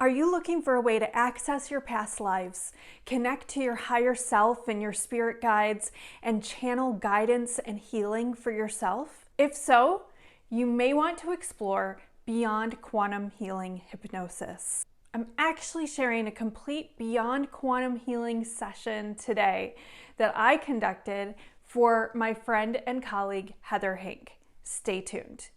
Are you looking for a way to access your past lives, connect to your higher self and your spirit guides, and channel guidance and healing for yourself? If so, you may want to explore Beyond Quantum Healing Hypnosis. I'm actually sharing a complete Beyond Quantum Healing session today that I conducted for my friend and colleague, Heather Hink. Stay tuned.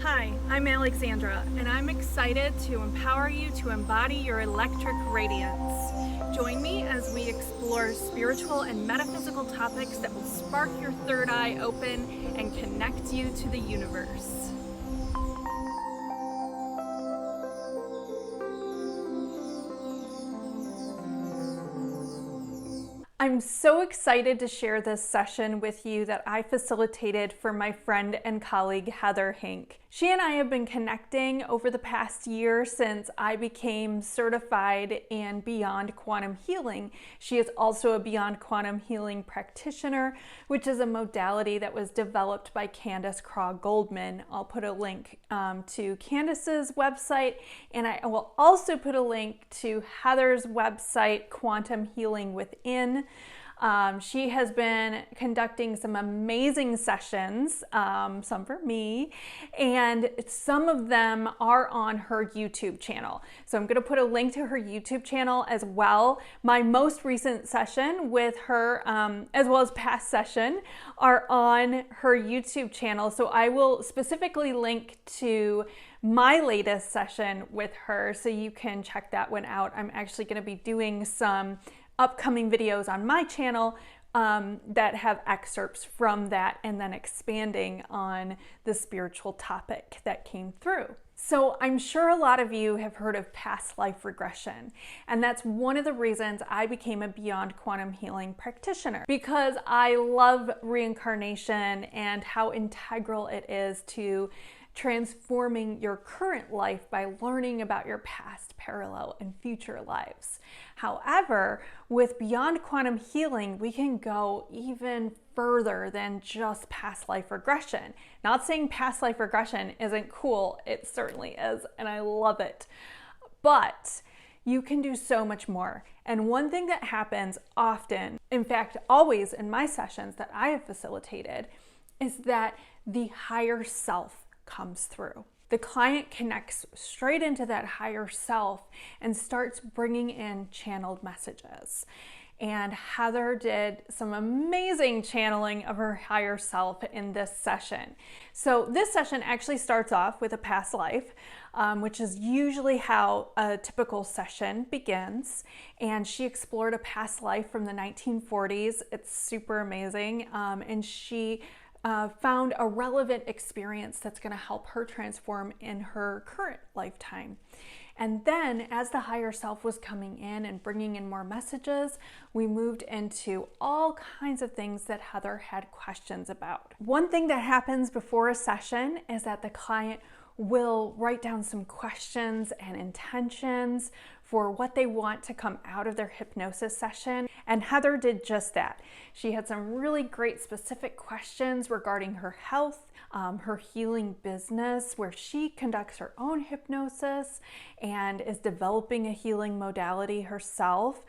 Hi, I'm Alexandra, and I'm excited to empower you to embody your electric radiance. Join me as we explore spiritual and metaphysical topics that will spark your third eye open and connect you to the universe. I'm so excited to share this session with you that I facilitated for my friend and colleague, Heather Hink. She and I have been connecting over the past year since I became certified in Beyond Quantum Healing. She is also a Beyond Quantum Healing practitioner, which is a modality that was developed by craw-goldman. I'll put a link to Candace's website, and I will also put a link to Heather's website, Quantum Healing Within. She has been conducting some amazing sessions, some for me, and some of them are on her YouTube channel. So I'm going to put a link to her YouTube channel as well. My most recent session with her, as well as past session, are on her YouTube channel. So I will specifically link to my latest session with her so you can check that one out. I'm actually going to be doing some upcoming videos on my channel that have excerpts from that and then expanding on the spiritual topic that came through. So I'm sure a lot of you have heard of past life regression, and that's one of the reasons I became a Beyond Quantum Healing practitioner, because I love reincarnation and how integral it is to transforming your current life by learning about your past, parallel, and future lives. However, with Beyond Quantum Healing, we can go even further than just past life regression. Not saying past life regression isn't cool, it certainly is, and I love it. But you can do so much more. And one thing that happens often, in fact, always in my sessions that I have facilitated, is that the higher self comes through. The client connects straight into that higher self and starts bringing in channeled messages. And Heather did some amazing channeling of her higher self in this session. So this session actually starts off with a past life, which is usually how a typical session begins. And she explored a past life from the 1940s. It's super amazing. And she found a relevant experience that's going to help her transform in her current lifetime. And then as the higher self was coming in and bringing in more messages, we moved into all kinds of things that Heather had questions about. One thing that happens before a session is that the client will write down some questions and intentions for what they want to come out of their hypnosis session. And Heather did just that. She had some really great specific questions regarding her health, her healing business, where she conducts her own hypnosis and is developing a healing modality herself.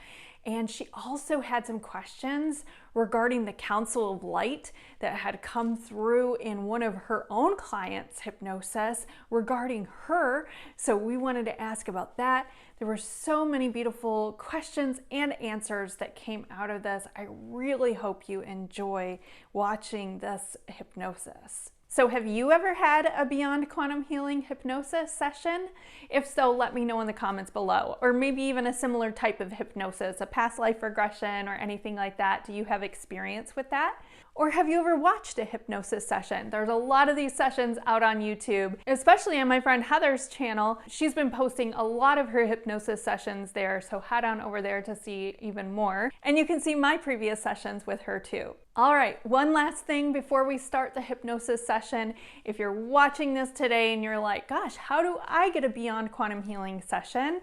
And she also had some questions regarding the Council of Light that had come through in one of her own clients' hypnosis regarding her. So we wanted to ask about that. There were so many beautiful questions and answers that came out of this. I really hope you enjoy watching this hypnosis. So have you ever had a Beyond Quantum Healing hypnosis session? If so, let me know in the comments below. Or maybe even a similar type of hypnosis, a past life regression or anything like that. Do you have experience with that? Or have you ever watched a hypnosis session? There's a lot of these sessions out on YouTube, especially on my friend Heather's channel. She's been posting a lot of her hypnosis sessions there, so head on over there to see even more. And you can see my previous sessions with her too. All right, one last thing before we start the hypnosis session. If you're watching this today and you're like, gosh, how do I get a Beyond Quantum Healing session?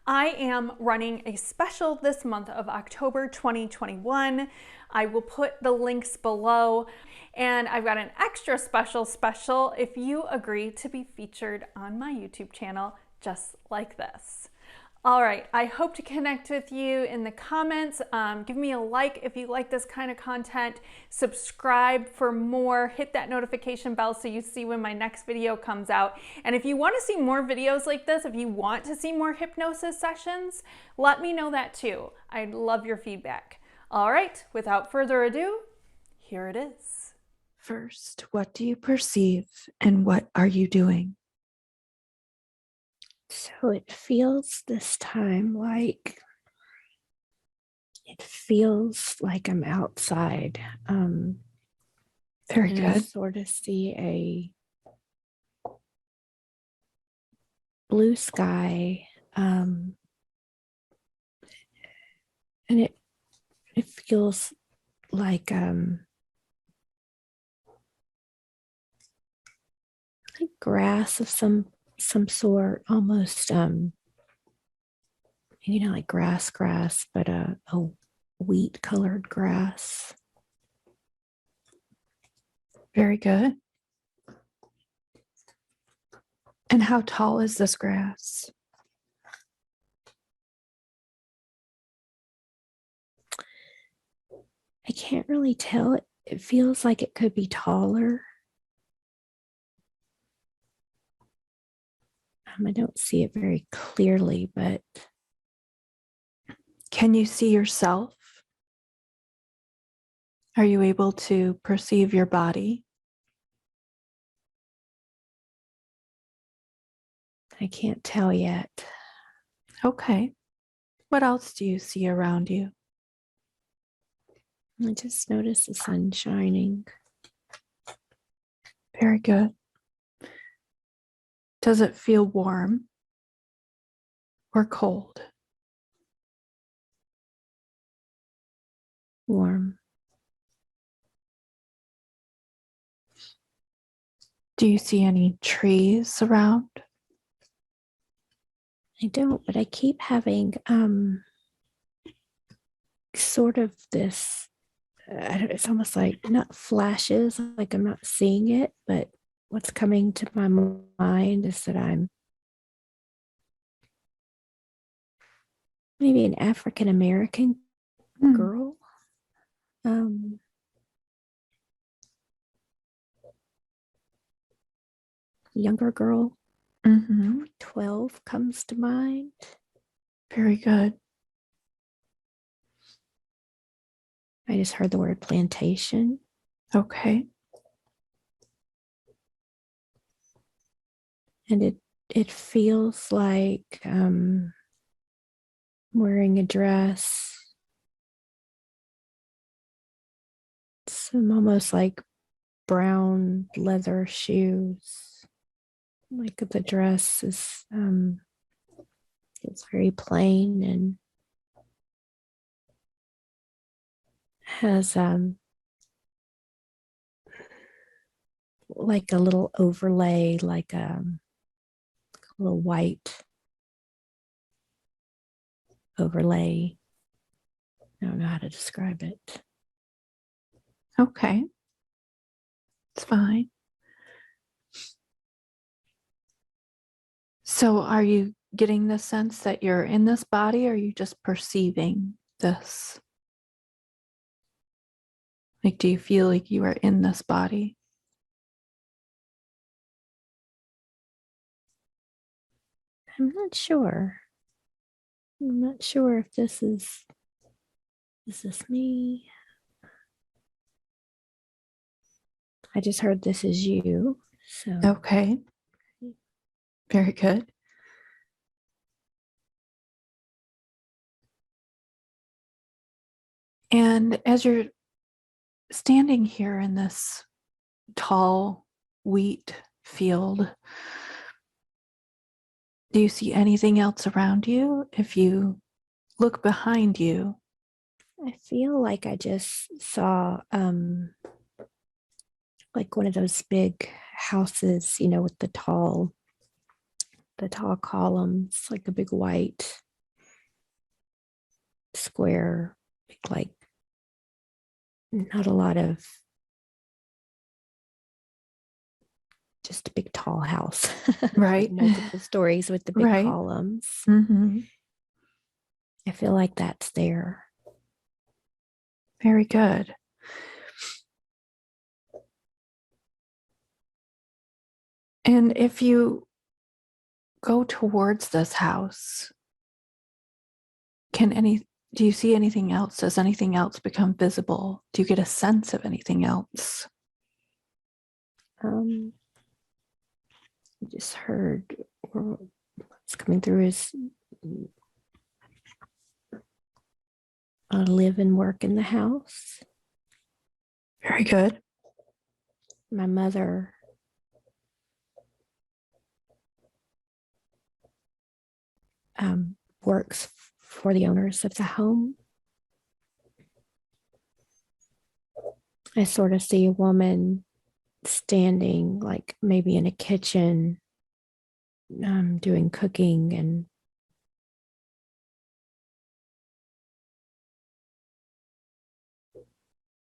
I am running a special this month of October 2021. I will put the links below, and I've got an extra special if you agree to be featured on my YouTube channel just like this. All right, I hope to connect with you in the comments. Give me a like if you like this kind of content. Subscribe for more. Hit that notification bell so you see when my next video comes out. And if you want to see more videos like this, if you want to see more hypnosis sessions, let me know that too. I'd love your feedback. All right, without further ado, here it is. First, what do you perceive and what are you doing? So it feels this time like I'm outside. Very and good. I sort of see a blue sky, and it feels like grass of some sort, almost like grass, but a wheat colored grass. Very good. And how tall is this grass? I can't really tell. It feels like it could be taller. I don't see it very clearly, but Can you see yourself? Are you able to perceive your body? I can't tell yet. Okay. What else do you see around you? I just noticed the sun shining. Very good. Does it feel warm or cold? Warm. Do you see any trees around? I don't, but I keep having sort of this, it's almost like not flashes, like I'm not seeing it, but what's coming to my mind is that I'm maybe an African American girl. Younger girl. 12 comes to mind. Very good. I just heard the word plantation. Okay. And it feels like wearing a dress, some almost like brown leather shoes. Like the dress is it's very plain and has like a little overlay, like a little white overlay. I don't know how to describe it. Okay. It's fine. So are you getting the sense that you're in this body, or are you just perceiving this? Like, do you feel like you are in this body? I'm not sure. I'm not sure if this is me? I just heard this is you. So Okay. Very good. And as you're standing here in this tall wheat field, do you see anything else around you? If you look behind you, I feel like I just saw like one of those big houses, with the tall columns, like a big white square, like not a lot of just a big tall house. Right. Like multiple stories with the big Right. columns. Mm-hmm. I feel like that's there. Very good. And if you go towards this house, do you see anything else? Does anything else become visible? Do you get a sense of anything else? I just heard what's coming through is live and work in the house. Very good. My mother works for the owners of the home. I sort of see a woman standing, like maybe in a kitchen, doing cooking and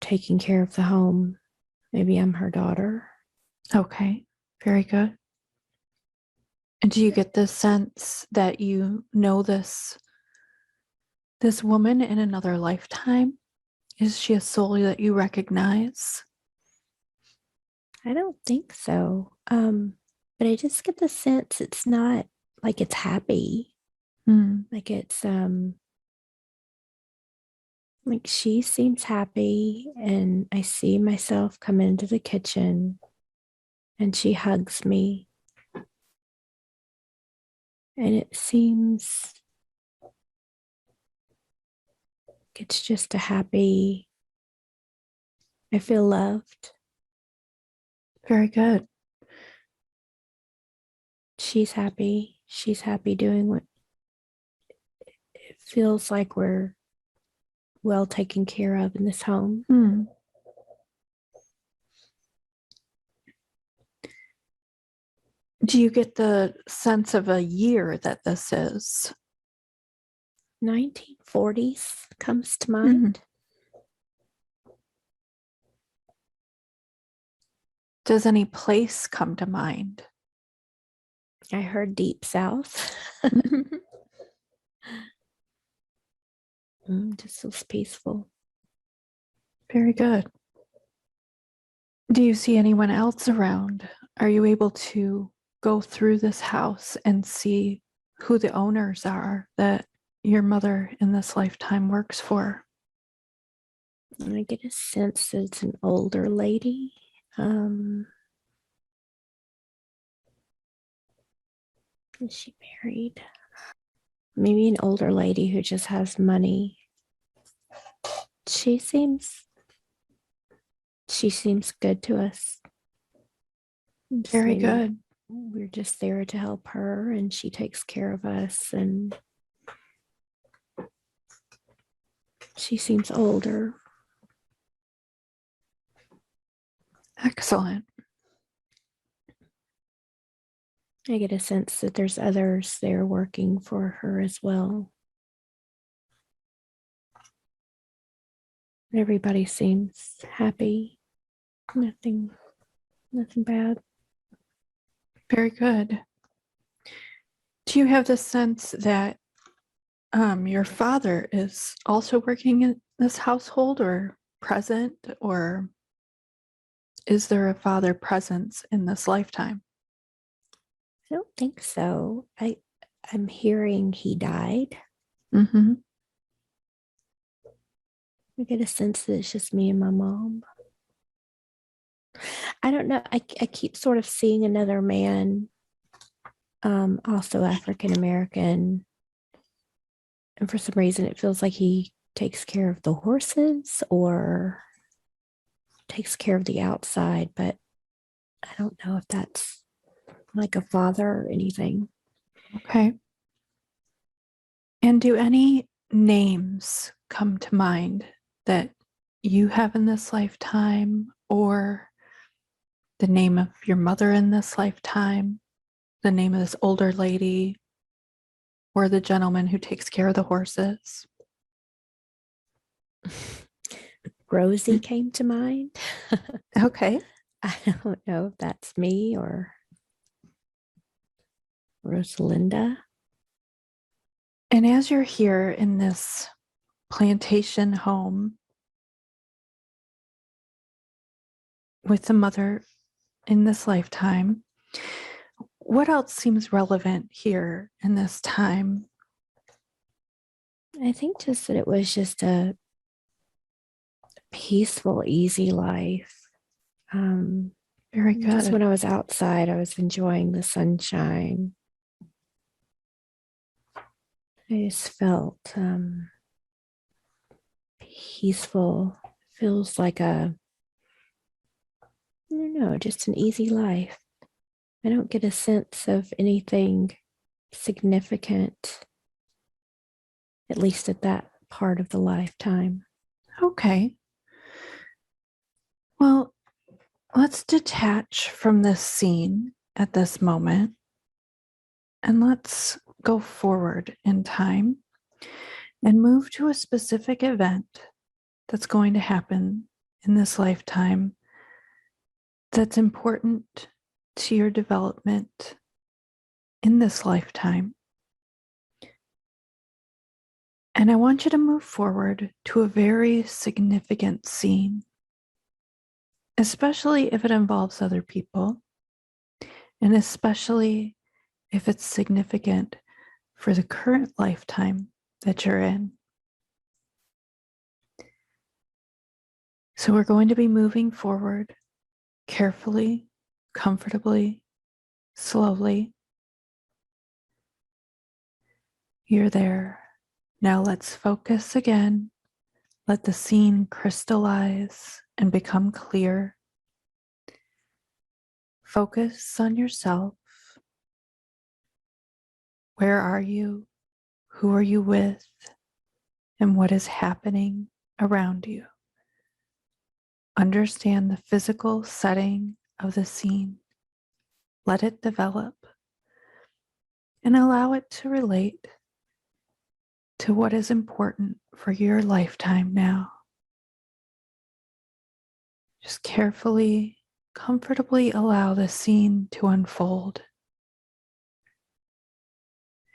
taking care of the home. Maybe I'm her daughter. Okay. Very good. And do you get the sense that you know this woman in another lifetime? Is she a soul that you recognize? I don't think so. But I just get the sense it's not like it's happy. Like it's like she seems happy, and I see myself come into the kitchen and she hugs me. And it seems it's just a happy, I feel loved. Very good. She's happy. She's happy doing what it feels like we're well taken care of in this home. Do you get the sense of a year that this is? 1940s comes to mind. Does any place come to mind? I heard Deep South. Just feels peaceful. Very good. Do you see anyone else around? Are you able to go through this house and see who the owners are that your mother in this lifetime works for? I get a sense that it's an older lady. Is she married? Maybe an older lady who just has money. She seems good to us. Very good. We're just there to help her, and she takes care of us, and she seems older. Excellent. I get a sense that there's others there working for her as well. Everybody seems happy. Nothing bad. Very good. Do you have the sense that your father is also working in this household or present, or is there a father presence in this lifetime? I don't think so. I'm hearing he died. Mm-hmm. I get a sense that it's just me and my mom. I don't know. I keep sort of seeing another man, also African American. And for some reason, it feels like he takes care of the horses or takes care of the outside, but I don't know if that's like a father or anything. Okay. And do any names come to mind that you have in this lifetime, or the name of your mother in this lifetime, the name of this older lady, or the gentleman who takes care of the horses? Rosie came to mind. Okay. I don't know if that's me or Rosalinda. And as you're here in this plantation home with the mother in this lifetime, what else seems relevant here in this time? I think just that it was just a peaceful, easy life. Very good. Just when I was outside, I was enjoying the sunshine. I just felt peaceful. Feels like I don't know, just an easy life. I don't get a sense of anything significant, at least at that part of the lifetime. Okay. Well, let's detach from this scene at this moment and let's go forward in time and move to a specific event that's going to happen in this lifetime that's important to your development in this lifetime. And I want you to move forward to a very significant scene, especially if it involves other people, and especially if it's significant for the current lifetime that you're in. So we're going to be moving forward carefully, comfortably, slowly. You're there. Now let's focus again. Let the scene crystallize and become clear. Focus on yourself. Where are you? Who are you with? And what is happening around you? Understand the physical setting of the scene. Let it develop and allow it to relate to what is important for your lifetime now. Just carefully, comfortably allow the scene to unfold.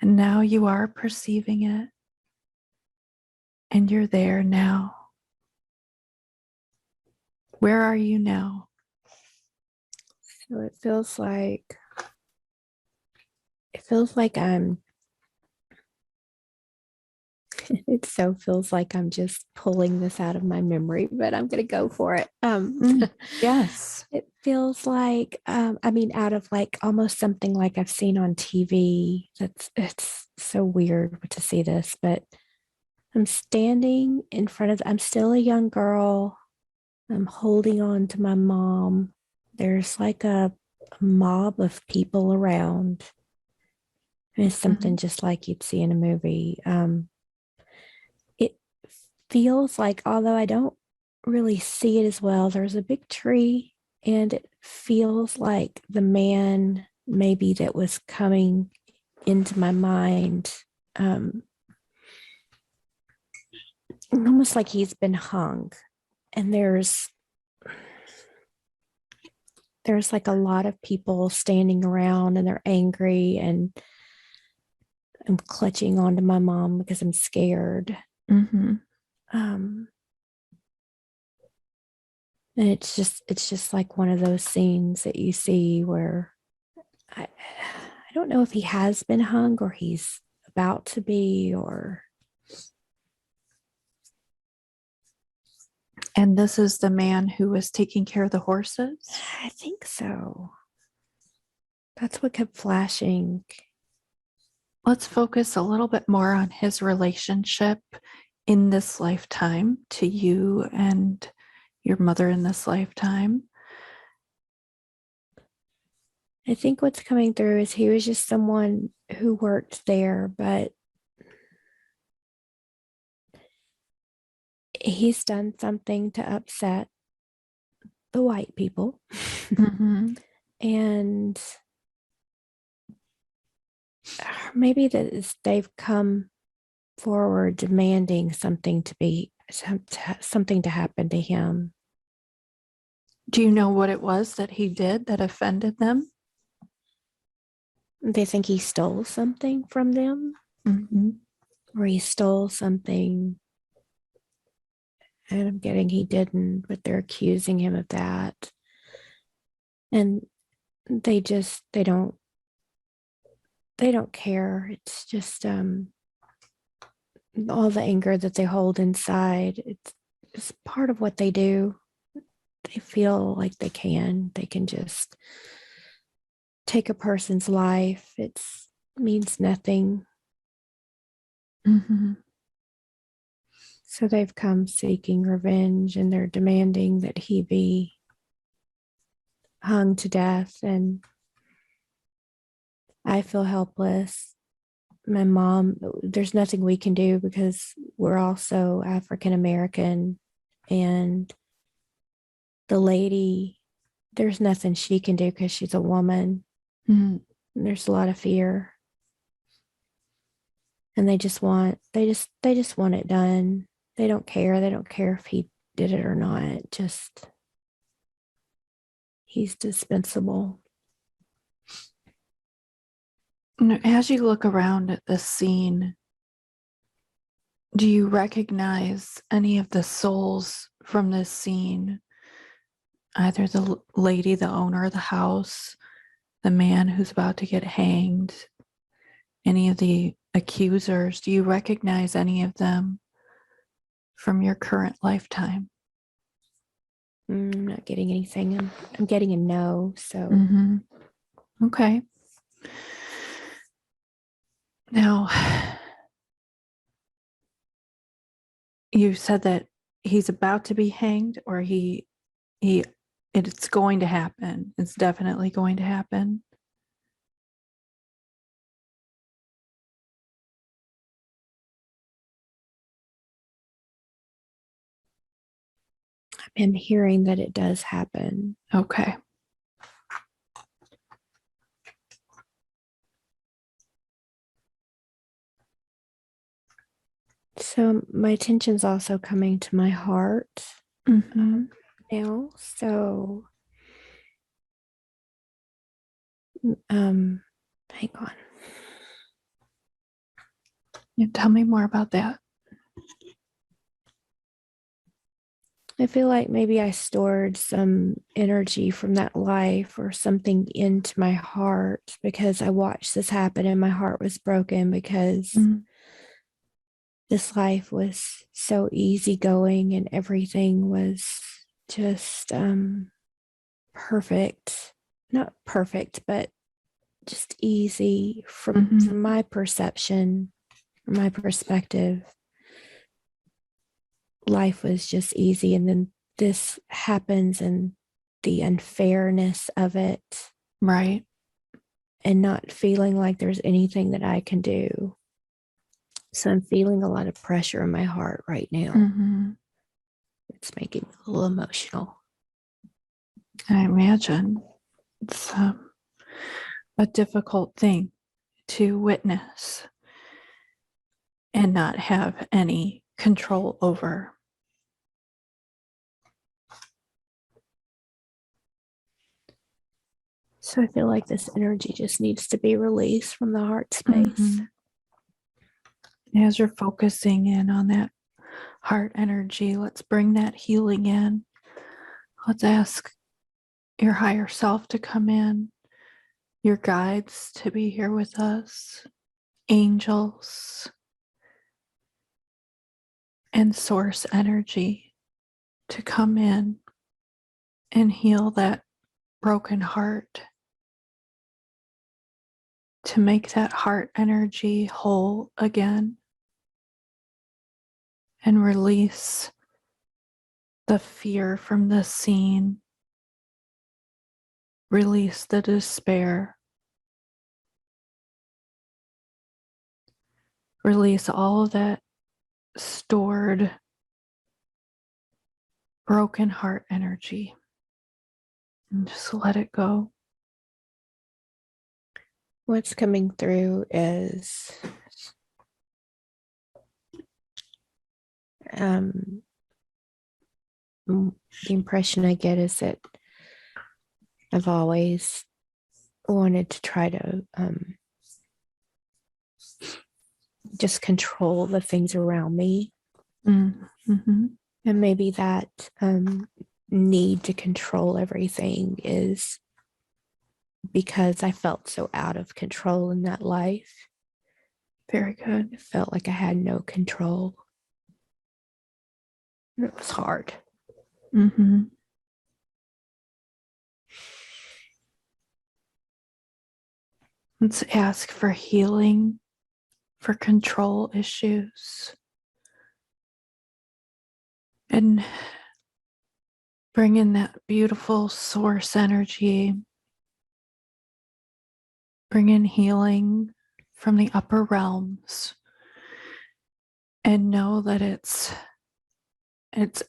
And now you are perceiving it, and you're there now. Where are you now? So it feels like I'm it so feels like I'm just pulling this out of my memory, but I'm gonna go for it. Yes. It feels like out of like almost something like I've seen on TV. It's so weird to see this, but I'm standing in front of I'm still a young girl. I'm holding on to my mom. There's like a mob of people around. And it's something just like you'd see in a movie. It feels like, although I don't really see it as well, there's a big tree, and it feels like the man maybe that was coming into my mind, almost like he's been hung. And there's like a lot of people standing around, and they're angry, and I'm clutching onto my mom because I'm scared. Mm-hmm. And it's just like one of those scenes that you see where I don't know if he has been hung or he's about to be, or And this is the man who was taking care of the horses? I think so. That's what kept flashing. Let's focus a little bit more on his relationship in this lifetime to you and your mother in this lifetime. I think what's coming through is he was just someone who worked there, but he's done something to upset the white people. Mm-hmm. And maybe that they've come forward demanding something to happen to him. Do you know what it was that he did that offended them? They think he stole something from them, Mm-hmm. or he stole something, and I'm getting he didn't, but they're accusing him of that. And they don't care. It's just all the anger that they hold inside. It's part of what they do. They feel like they can just take a person's life. It means nothing. Mm-hmm. So they've come seeking revenge, and they're demanding that he be hung to death. And I feel helpless. My mom, there's nothing we can do because we're also African American, and the lady, there's nothing she can do because she's a woman. Mm-hmm. There's a lot of fear, and they just want it done. They don't care. They don't care if he did it or not. Just he's dispensable. As you look around at this scene, do you recognize any of the souls from this scene? Either the lady, the owner of the house, the man who's about to get hanged, any of the accusers? Do you recognize any of them from your current lifetime? I'm not getting anything. I'm getting a no. So Mm-hmm. Okay. Now, you said that he's about to be hanged, or it's going to happen. It's definitely going to happen. I'm hearing that it does happen. Okay. So my attention's also coming to my heart Mm-hmm. now. So hang on. Yeah, tell me more about that. I feel like maybe I stored some energy from that life or something into my heart because I watched this happen and my heart was broken because Mm-hmm. this life was so easygoing and everything was just perfect. Not perfect, but just easy from Mm-hmm. my perception, from my perspective. Life was just easy, and then this happens, and the unfairness of it, Right. and not feeling like there's anything that I can do. So I'm feeling a lot of pressure in my heart right now. Mm-hmm. It's making me a little emotional. I imagine it's a difficult thing to witness and not have any control over. So I feel like this energy just needs to be released from the heart space. Mm-hmm. As you're focusing in on that heart energy, let's bring that healing in. Let's ask your higher self to come in, your guides to be here with us, angels, and source energy to come in and heal that broken heart, to make that heart energy whole again and release the fear from the scene, release the despair, release all of that stored broken heart energy and just let it go. What's coming through is the impression I get is that I've always wanted to try to just control the things around me. Mm-hmm. And maybe that need to control everything is because I felt so out of control in that life. Very good. It felt like I had no control. And it was hard. Mm-hmm. Let's ask for healing for control issues. And bring in that beautiful source energy. Bring in healing from the upper realms. And know that it's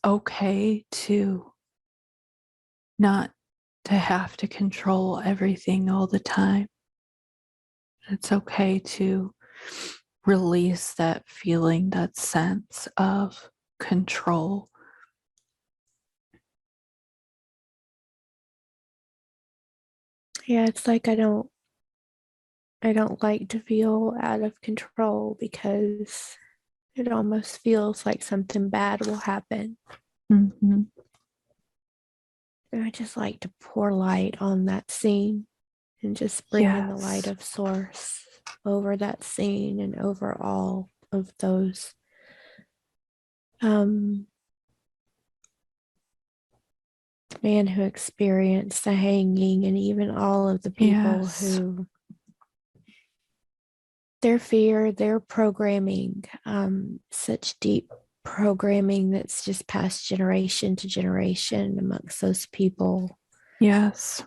okay to not to have to control everything all the time. It's okay to release that feeling, that sense of control. Yeah, it's like I don't like to feel out of control because it almost feels like something bad will happen. Mm-hmm. And I just like to pour light on that scene and just bring in the light of source over that scene and over all of those man who experienced the hanging, and even all of the people who their fear, their programming, such deep programming that's just passed generation to generation amongst those people. Yes.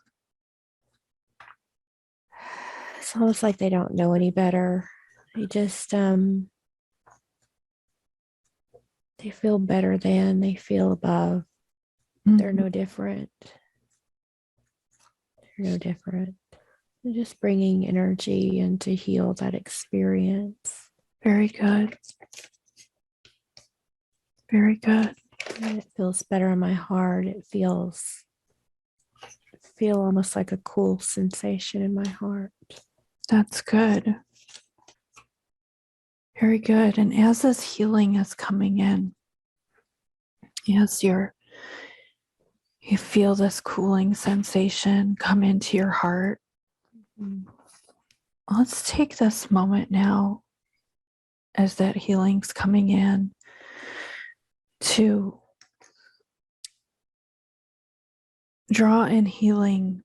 It's almost like they don't know any better. They just they feel better than, they feel above. Mm-hmm. They're no different. They're no different. They're just bringing energy in to heal that experience. Very good. Very good. And it feels better in my heart. It feel almost like a cool sensation in my heart. That's good. Very good. And as this healing is coming in, as you feel this cooling sensation come into your heart, let's take this moment now as that healing's coming in to draw in healing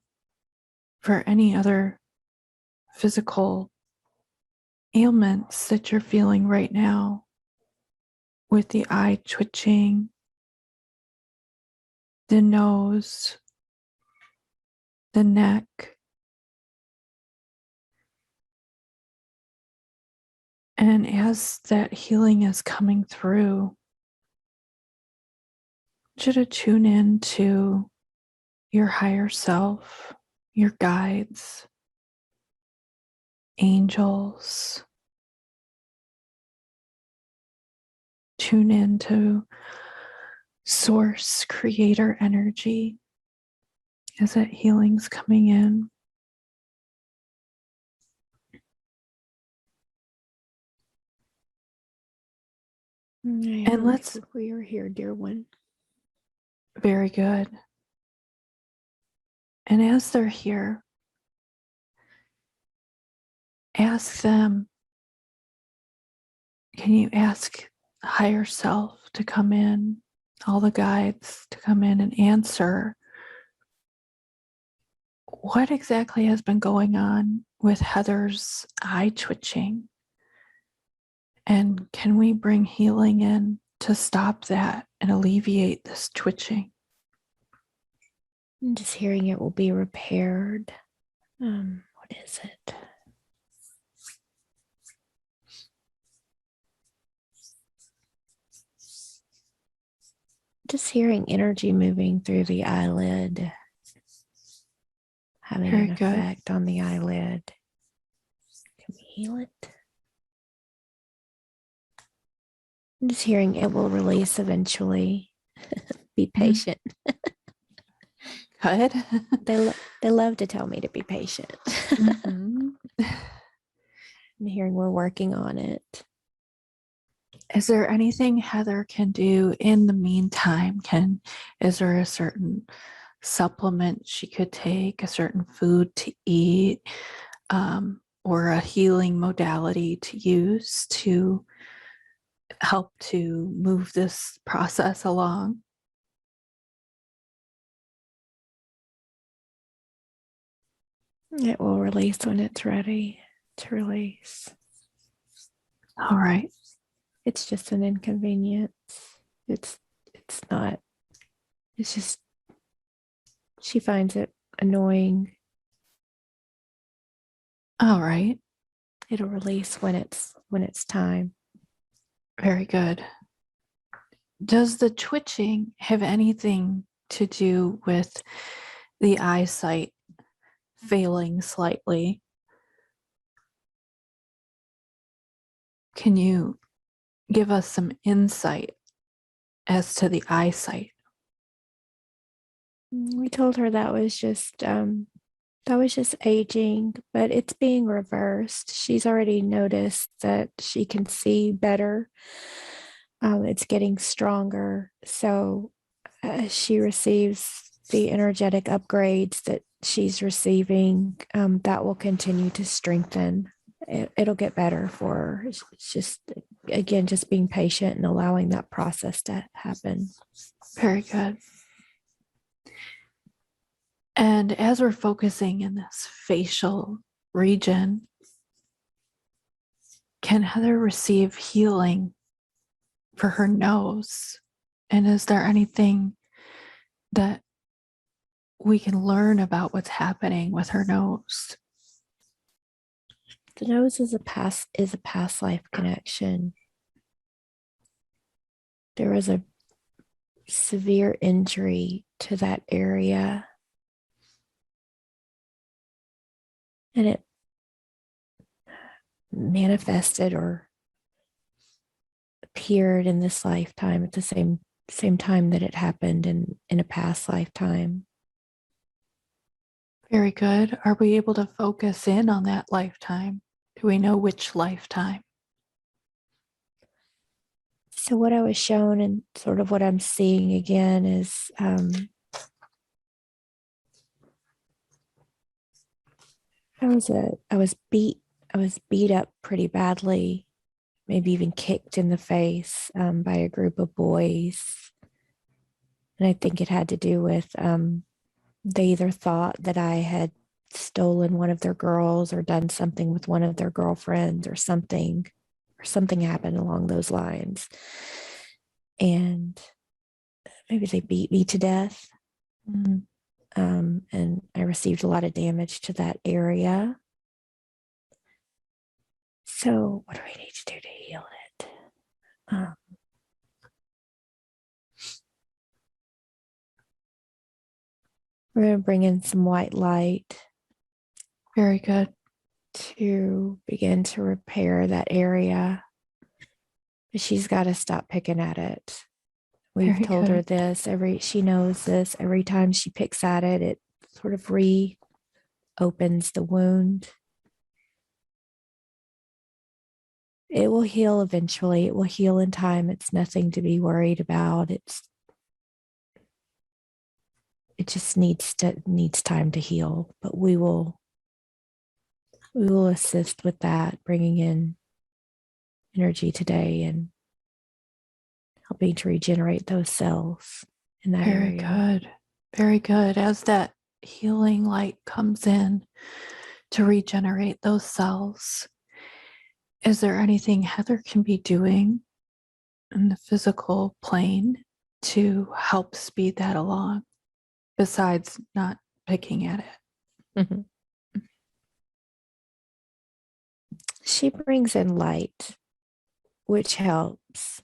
for any other physical ailments that you're feeling right now, with the eye twitching, the nose, the neck. And as that healing is coming through, I want you to tune in to your higher self, your guides, angels. Tune in to source creator energy as that healing's coming in. And let's we are here, dear one. Very good. And as they're here, ask them, can you ask higher self to come in, all the guides to come in and answer what exactly has been going on with Heather's eye twitching? And can we bring healing in to stop that and alleviate this twitching? And just hearing it will be repaired. What is it? Just hearing energy moving through the eyelid, having Very an good. effect on the eyelid. Can we heal it? I'm just hearing it will release eventually. Be patient. Good. They love to tell me to be patient. Mhm. I'm hearing we're working on it. Is there anything Heather can do in the meantime? Is there a certain supplement she could take, a certain food to eat, or a healing modality to use to help to move this process along? It will release when it's ready to release. All right. It's just an inconvenience. It's not. It's just she finds it annoying. All right. It'll release when it's time. Very good. Does the twitching have anything to do with the eyesight failing slightly? Can you give us some insight as to the eyesight? We told her that was just aging, but it's being reversed. She's already noticed that she can see better. It's getting stronger. So as she receives the energetic upgrades that she's receiving, that will continue to strengthen. It'll get better for her. It's just, again, just being patient and allowing that process to happen. Very good. And as we're focusing in this facial region, can Heather receive healing for her nose? And is there anything that we can learn about what's happening with her nose? The nose is a past life connection. There was a severe injury to that area, and it manifested or appeared in this lifetime at the same time that it happened in a past lifetime. Very good. Are we able to focus in on that lifetime? Do we know which lifetime? So what I was shown and sort of what I'm seeing again is I was beat up pretty badly, maybe even kicked in the face by a group of boys. And I think it had to do with they either thought that I had stolen one of their girls or done something with one of their girlfriends or something happened along those lines. And maybe they beat me to death. Mm. And I received a lot of damage to that area. So what do we need to do to heal it? We're going to bring in some white light. Very good. To begin to repair that area. But she's got to stop picking at it. We've Very told her good. this. She knows this. Every time she picks at it, it sort of reopens the wound. It will heal eventually. It will heal in time. It's nothing to be worried about. It just needs time to heal. But we will assist with that, bringing in energy today and helping to regenerate those cells in that Very area. good. Very good. As that healing light comes in to regenerate those cells, is there anything Heather can be doing in the physical plane to help speed that along besides not picking at it? Mm-hmm. She brings in light, which helps.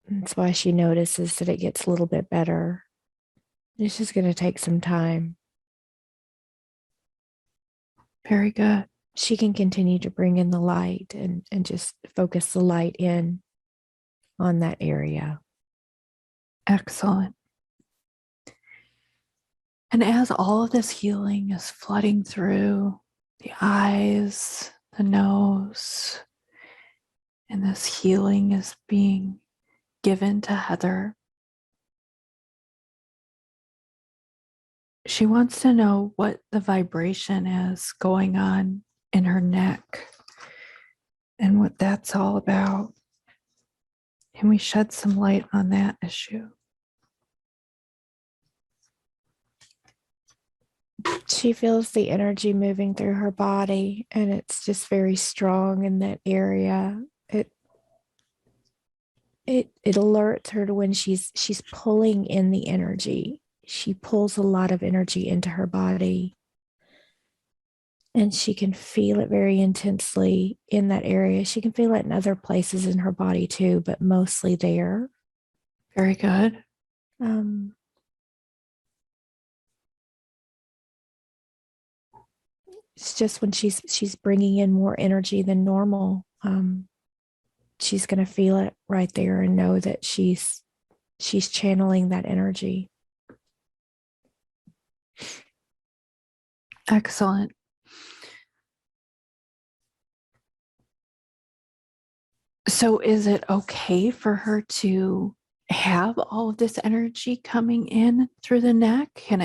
That's why she notices that it gets a little bit better. It's just going to take some time. Very good. She can continue to bring in the light and just focus the light in on that area. Excellent. And as all of this healing is flooding through the eyes, the nose, and this healing is being given to Heather, she wants to know what the vibration is going on in her neck and what that's all about. Can we shed some light on that issue? She feels the energy moving through her body, and it's just very strong in that area. It alerts her to when she's pulling in the energy. She pulls a lot of energy into her body, and she can feel it very intensely in that area. She can feel it in other places in her body too, but mostly there. Very good. It's just when she's bringing in more energy than normal. She's going to feel it right there and know that she's channeling that energy. Excellent. So is it okay for her to have all of this energy coming in through the neck? Can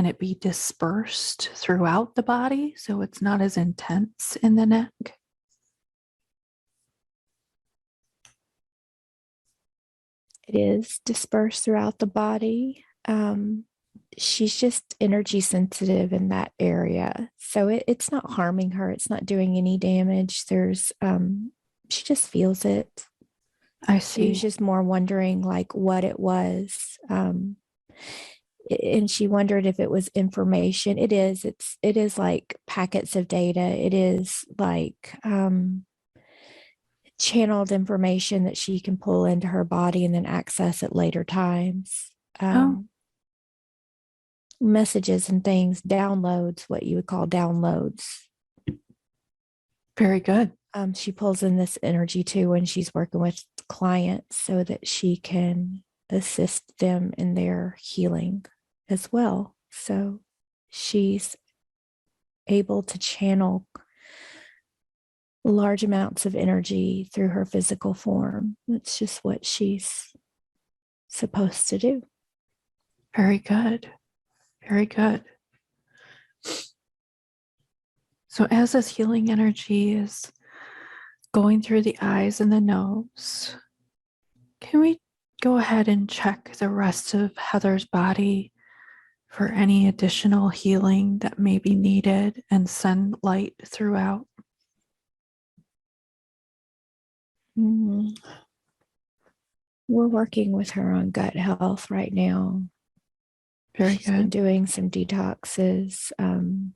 it be dispersed throughout the body so it's not as intense in the neck? It is dispersed throughout the body. She's just energy sensitive in that area. So it's not harming her. It's not doing any damage. She just feels it. I She see. was just more wondering like what it was. And she wondered if it was information. It is like packets of data. It is like channeled information that she can pull into her body and then access at later times. Messages and things, downloads, what you would call downloads. Very good. She pulls in this energy too when she's working with clients so that she can assist them in their healing as well. So she's able to channel large amounts of energy through her physical form. That's just what she's supposed to do. Very good. Very good. So as this healing energy is going through the eyes and the nose, can we go ahead and check the rest of Heather's body for any additional healing that may be needed and send light throughout? We're working with her on gut health right now. Very She's been good. doing some detoxes. And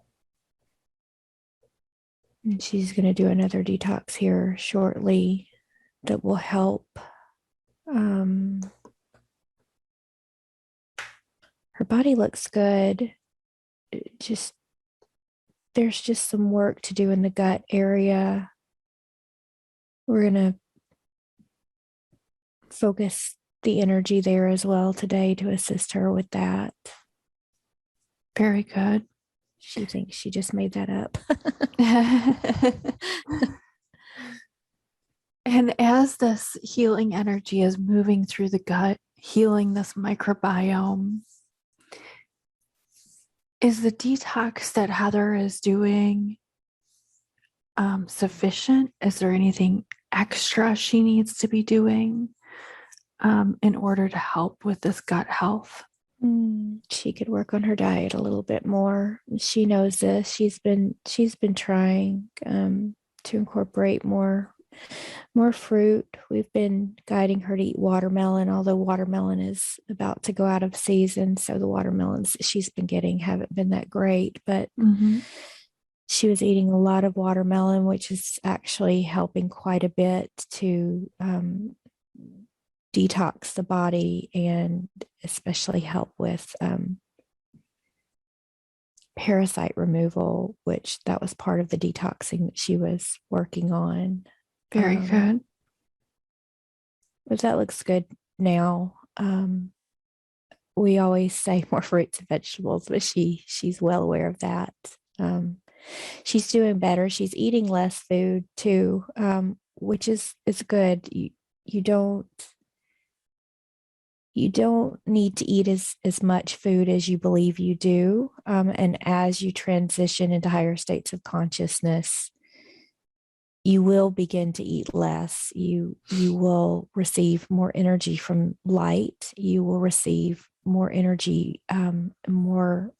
she's going to do another detox here shortly that will help. Her body looks good. There's just some work to do in the gut area. We're going to focus the energy there as well today to assist her with that. Very good. She thinks she just made that up. And as this healing energy is moving through the gut, healing this microbiome, is the detox that Heather is doing sufficient? Is there anything extra she needs to be doing in order to help with this gut health? She could work on her diet a little bit more. She knows this. She's been trying to incorporate more fruit. We've been guiding her to eat watermelon, although watermelon is about to go out of season. So the watermelons she's been getting haven't been that great, but she was eating a lot of watermelon, which is actually helping quite a bit to detox the body and especially help with parasite removal, which that was part of the detoxing that she was working on. Very good. But that looks good now. we always say more fruits and vegetables, but she's well aware of that. She's doing better. She's eating less food too, which is good. You don't you don't need to eat as much food as you believe you do. And as you transition into higher states of consciousness, you will begin to eat less. You will receive more energy from light. You will receive more energy, more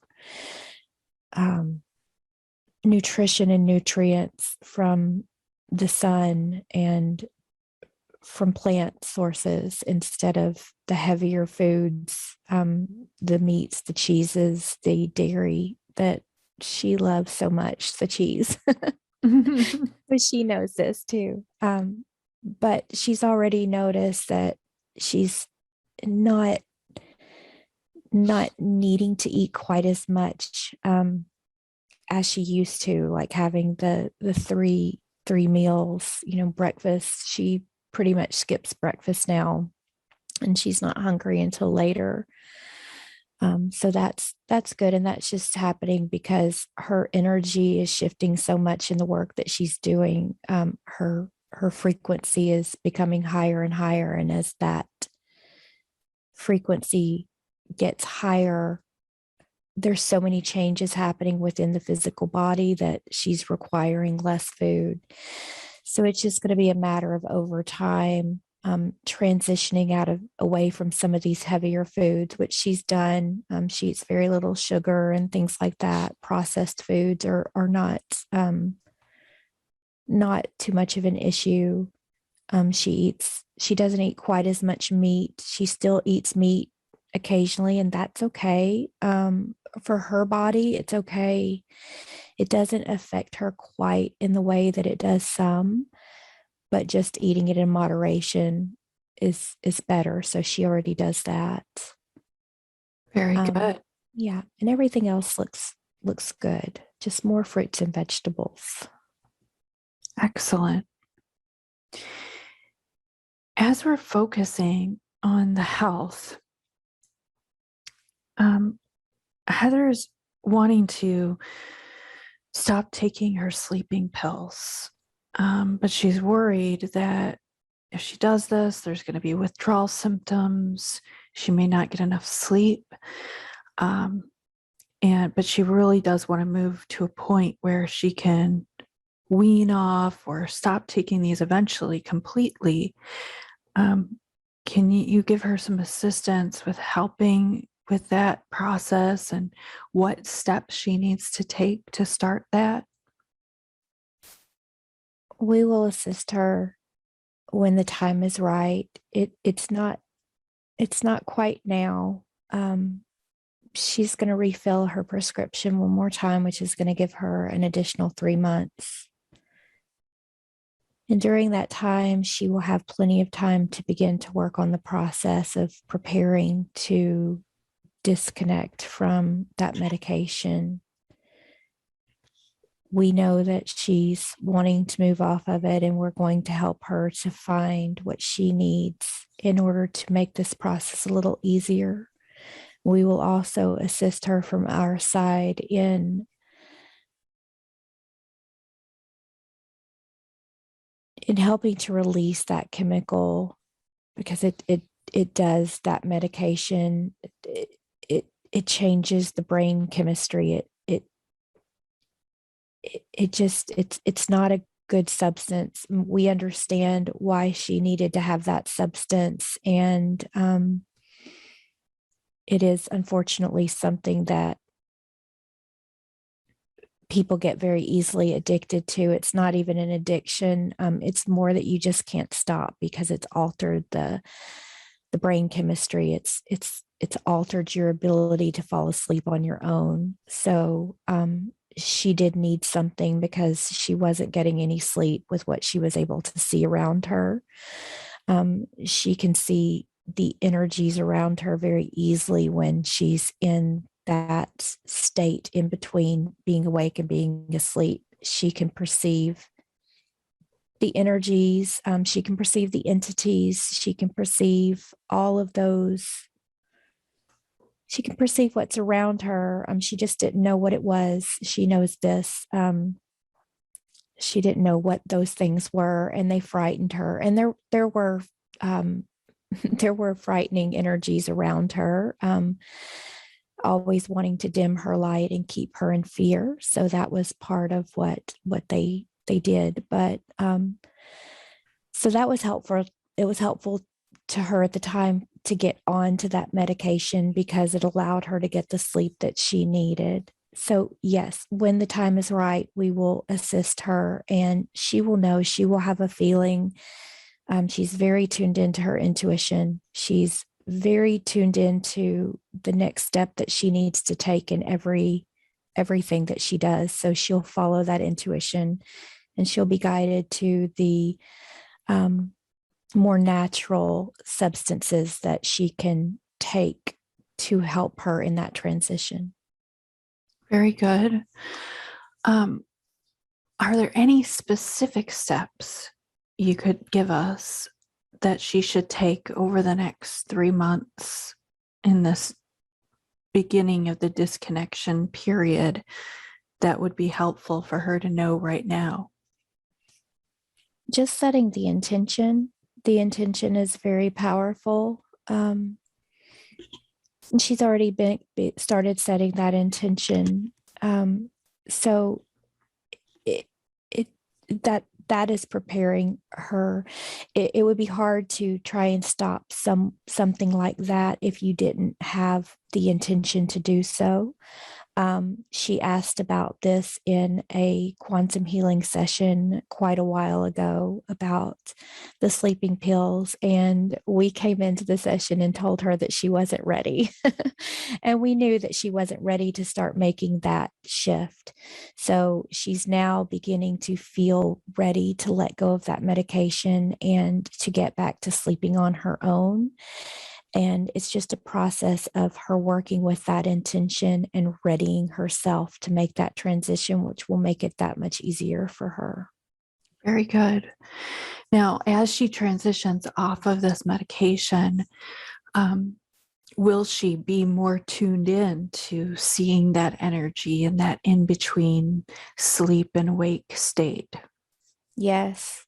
nutrition and nutrients from the sun and from plant sources instead of the heavier foods, the meats, the cheeses, the dairy that she loves so much, the cheese. But she knows this too. But she's already noticed that she's not needing to eat quite as much as she used to, like having the three meals, breakfast. She pretty much skips breakfast now, and she's not hungry until later. So that's good, and that's just happening because her energy is shifting so much in the work that she's doing. Her frequency is becoming higher and higher, and as that frequency gets higher, there's so many changes happening within the physical body that she's requiring less food. So it's just going to be a matter of over time transitioning away from some of these heavier foods, which she's done. She eats very little sugar and things like that. Processed foods are not too much of an issue. She doesn't eat quite as much meat. She still eats meat occasionally, and that's okay. For her body, it's okay. It doesn't affect her quite in the way that it does some, but just eating it in moderation is better. So she already does that. Very good. Yeah, and everything else looks good. Just more fruits and vegetables. Excellent. As we're focusing on the health, Heather's wanting to stop taking her sleeping pills, but she's worried that if she does this, there's going to be withdrawal symptoms. She may not get enough sleep, but she really does want to move to a point where she can wean off or stop taking these eventually completely. Can you give her some assistance with helping with that process and what steps she needs to take to start that? We will assist her when the time is right. It's not quite now. She's going to refill her prescription one more time, which is going to give her an additional 3 months. And during that time, she will have plenty of time to begin to work on the process of preparing to disconnect from that medication. We know that she's wanting to move off of it, and we're going to help her to find what she needs in order to make this process a little easier. We will also assist her from our side in helping to release that chemical, because it does, that medication, it changes the brain chemistry. It's not a good substance. We understand why she needed to have that substance, and it is unfortunately something that people get very easily addicted to. It's not even an addiction. It's more that you just can't stop because it's altered the brain chemistry. It's altered your ability to fall asleep on your own. So she did need something because she wasn't getting any sleep with what she was able to see around her. She can see the energies around her very easily when she's in that state in between being awake and being asleep. She can perceive the energies, she can perceive the entities, she can perceive all of those she can perceive what's around her. She just didn't know what it was. She knows this. She didn't know what those things were, and they frightened her. And there were there were frightening energies around her, always wanting to dim her light and keep her in fear. So that was part of what they did. But so that was helpful. It was helpful to her at the time to get onto that medication because it allowed her to get the sleep that she needed. So yes, when the time is right, we will assist her, and she will know. She will have a feeling. She's very tuned into her intuition. She's very tuned into the next step that she needs to take in everything that she does. So she'll follow that intuition, and she'll be guided to the more natural substances that she can take to help her in that transition. Very good. Are there any specific steps you could give us that she should take over the next 3 months in this beginning of the disconnection period that would be helpful for her to know right now? Just setting the intention. The intention is very powerful. And she's already started setting that intention. So that is preparing her. It would be hard to try and stop something like that if you didn't have the intention to do so. She asked about this in a quantum healing session quite a while ago about the sleeping pills. And we came into the session and told her that she wasn't ready. And we knew that she wasn't ready to start making that shift. So she's now beginning to feel ready to let go of that medication and to get back to sleeping on her own. And it's just a process of her working with that intention and readying herself to make that transition, which will make it that much easier for her. Very good. Now, as she transitions off of this medication, will she be more tuned in to seeing that energy and that in between sleep and wake state? Yes,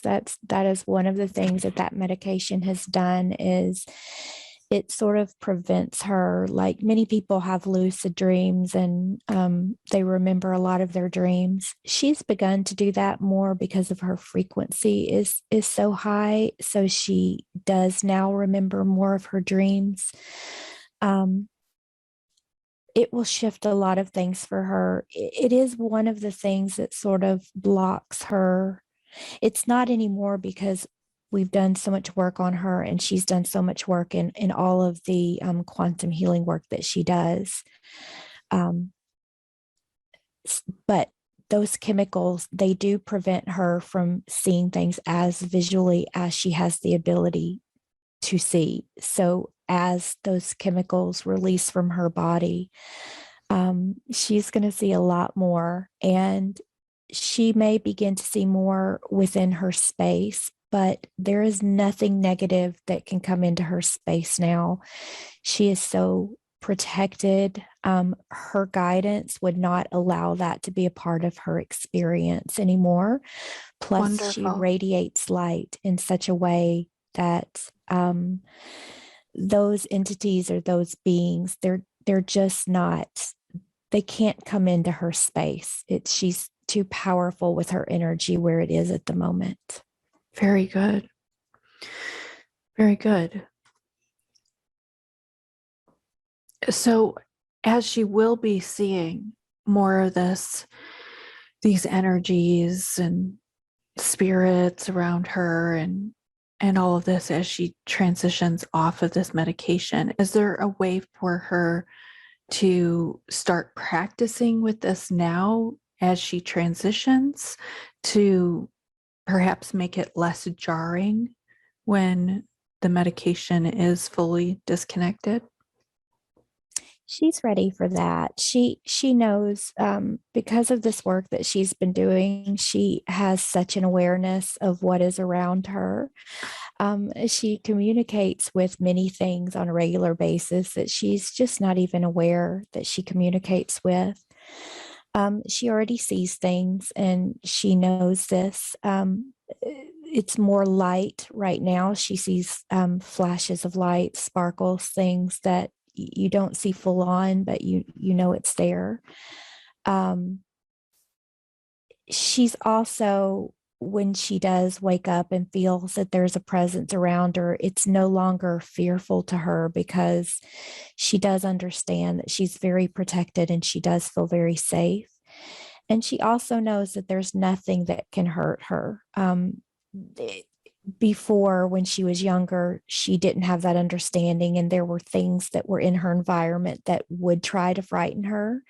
that is one of the things that medication has done is it sort of prevents her. Like many people have lucid dreams and they remember a lot of their dreams. She's begun to do that more because of her frequency is so high. So she does now remember more of her dreams. It will shift a lot of things for her. It is one of the things that sort of blocks her. It's not anymore because we've done so much work on her and she's done so much work in all of the quantum healing work that she does. But those chemicals, they do prevent her from seeing things as visually as she has the ability to see. So as those chemicals release from her body, she's going to see a lot more, and she may begin to see more within her space, but there is nothing negative that can come into her space now. She is so protected. Her guidance would not allow that to be a part of her experience anymore. Plus, Wonderful. She radiates light in such a way that those entities or those beings, they're just not, they can't come into her space. She's too powerful with her energy where it is at the moment. Very good. Very good. So as she will be seeing more of these energies and spirits around her and all of this as she transitions off of this medication, is there a way for her to start practicing with this now as she transitions to perhaps make it less jarring when the medication is fully disconnected? She's ready for that. She knows, because of this work that she's been doing, she has such an awareness of what is around her. She communicates with many things on a regular basis that she's just not even aware that she communicates with. She already sees things and she knows this. It's more light right now. She sees flashes of light, sparkles, things that you don't see full on, but you know it's there. She's also, when she does wake up and feels that there's a presence around her, it's no longer fearful to her because she does understand that she's very protected and she does feel very safe. And she also knows that there's nothing that can hurt her. Before, when she was younger, she didn't have that understanding, and there were things that were in her environment that would try to frighten her.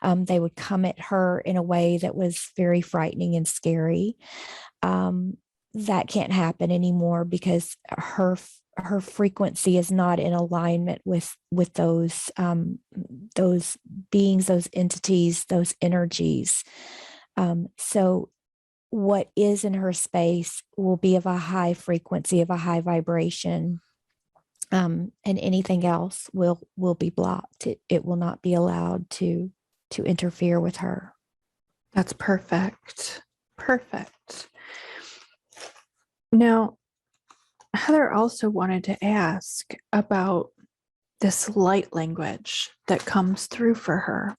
They would come at her in a way that was very frightening and scary. That can't happen anymore because her frequency is not in alignment with those beings, those entities, those energies. So what is in her space will be of a high frequency, of a high vibration, and anything else will be blocked. It will not be allowed to interfere with her. That's perfect. Perfect. Now, Heather also wanted to ask about this light language that comes through for her.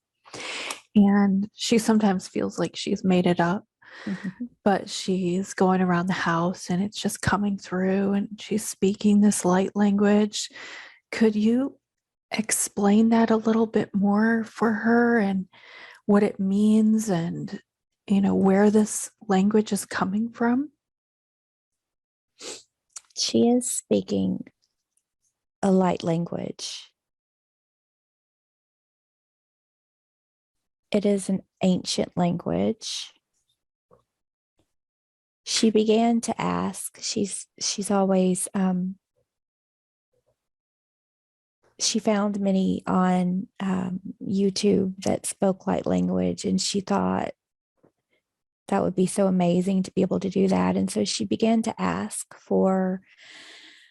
And she sometimes feels like she's made it up. Mm-hmm. But she's going around the house and it's just coming through and she's speaking this light language. Could you explain that a little bit more for her and what it means and, where this language is coming from? She is speaking a light language. It is an ancient language. She began to ask, she's always, she found many on YouTube that spoke light language, and she thought that would be so amazing to be able to do that. And so she began to ask for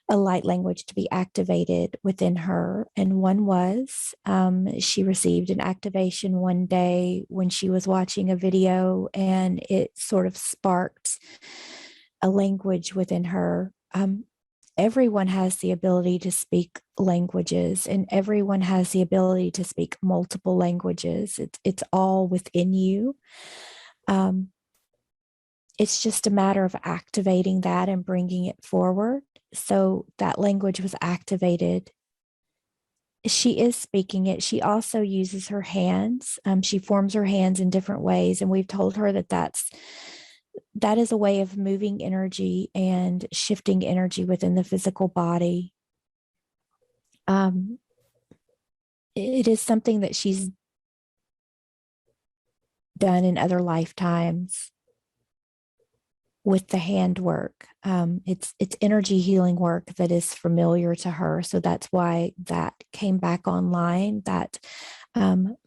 a light language to be activated within her. And one was, she received an activation one day when she was watching a video, and it sort of sparked a language within her. Everyone has the ability to speak languages, and everyone has the ability to speak multiple languages. It's all within you. It's just a matter of activating that and bringing it forward. So that language was activated. She is speaking it. She also uses her hands. She forms her hands in different ways. And we've told her that is a way of moving energy and shifting energy within the physical body. It is something that she's done in other lifetimes with the handwork. It's energy healing work that is familiar to her. So that's why that came back online, that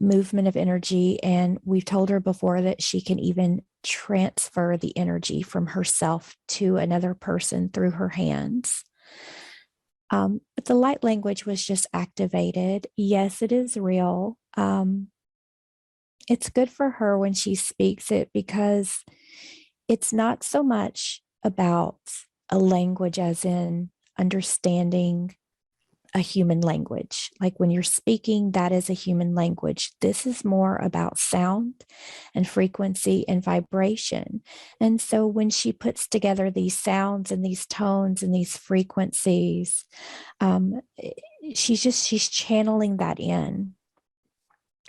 movement of energy. And we've told her before that she can even transfer the energy from herself to another person through her hands. But the light language was just activated. Yes, it is real. It's good for her when she speaks it because it's not so much about a language as in understanding a human language. Like when you're speaking, that is a human language. This is more about sound and frequency and vibration. And so when she puts together these sounds and these tones and these frequencies, she's channeling that in.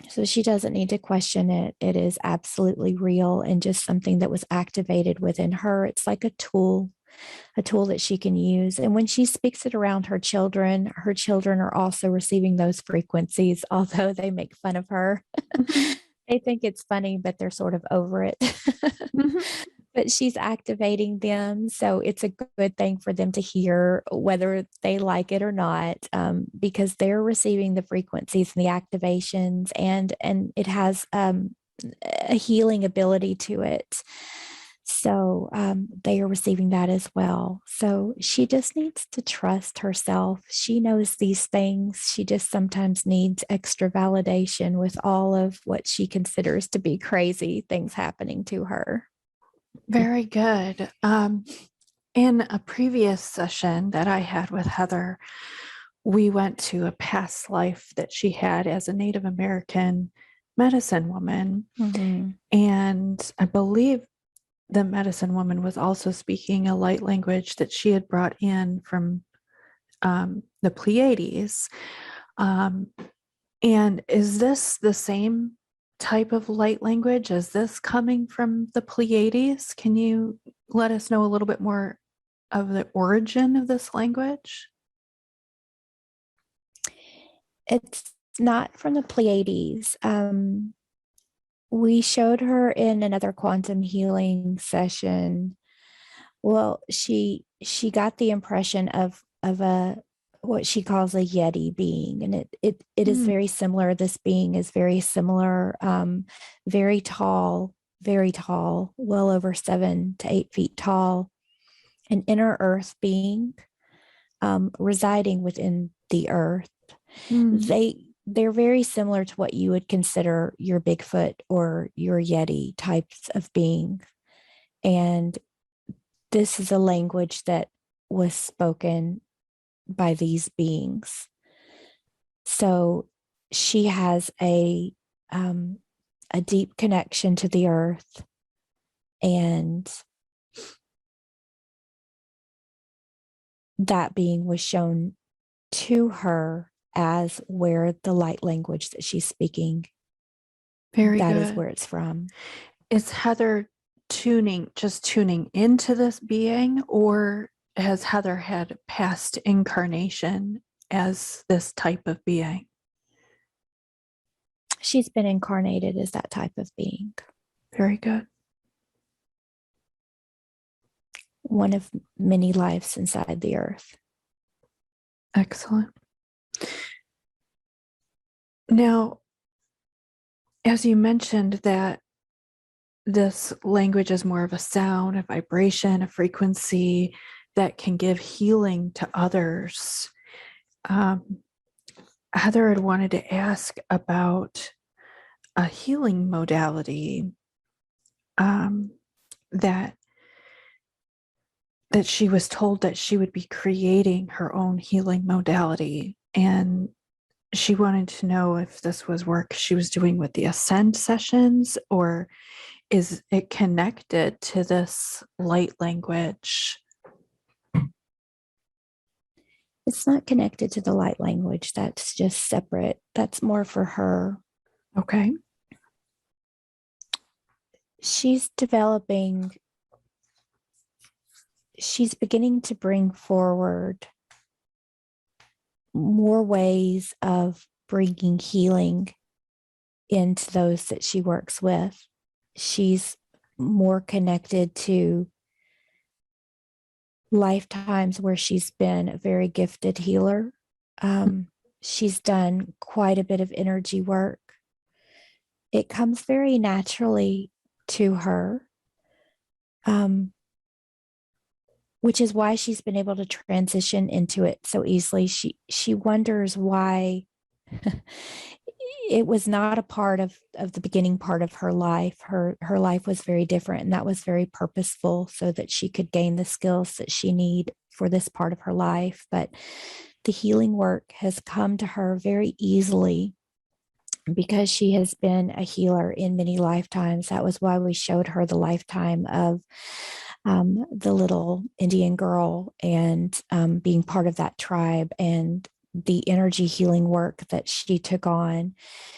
So she doesn't need to question it. It is absolutely real and just something that was activated within her. It's like a tool that she can use. And when she speaks it around her children are also receiving those frequencies, although they make fun of her. They think it's funny, but they're sort of over it. but she's activating them. So it's a good thing for them to hear, whether they like it or not, because they're receiving the frequencies and the activations, and it has a healing ability to it. So they are receiving that as well. So she just needs to trust herself. She knows these things. She just sometimes needs extra validation with all of what she considers to be crazy things happening to her. Very good. In a previous session that I had with Heather, we went to a past life that she had as a Native American medicine woman. Mm-hmm. And I believe the medicine woman was also speaking a light language that she had brought in from the Pleiades. And is this the same type of light language? Is this coming from the Pleiades? Can you let us know a little bit more of the origin of this language? It's not from the Pleiades. We showed her in another quantum healing session. Well, she got the impression of a what she calls a Yeti being, and it is very similar. This being is very similar, very tall, well over 7 to 8 feet tall, an inner earth being, residing within the earth. They're very similar to what you would consider your Bigfoot or your Yeti types of being. And this is a language that was spoken by these beings. So she has a deep connection to the earth, and that being was shown to her as where the light language that she's speaking, Very that good. is where it's from. Is Heather tuning into this being, or has Heather had past incarnation as this type of being? She's been incarnated as that type of being. Very good. One of many lives inside the earth. Excellent. Now, as you mentioned that this language is more of a sound, a vibration, a frequency that can give healing to others, Heather had wanted to ask about a healing modality that she was told that she would be creating her own healing modality, and she wanted to know if this was work she was doing with the Ascend sessions, or is it connected to this light language? It's not connected to the light language. That's just separate. That's more for her. Okay. She's beginning to bring forward more ways of bringing healing into those that she works with. She's more connected to lifetimes where she's been a very gifted healer. She's done quite a bit of energy work. It comes very naturally to her, which is why she's been able to transition into it so easily. She wonders why it was not a part of the beginning part of her life. Her life was very different, and that was very purposeful so that she could gain the skills that she need for this part of her life. But the healing work has come to her very easily because she has been a healer in many lifetimes. That was why we showed her the lifetime of the little Indian girl and being part of that tribe and the energy healing work that she took on.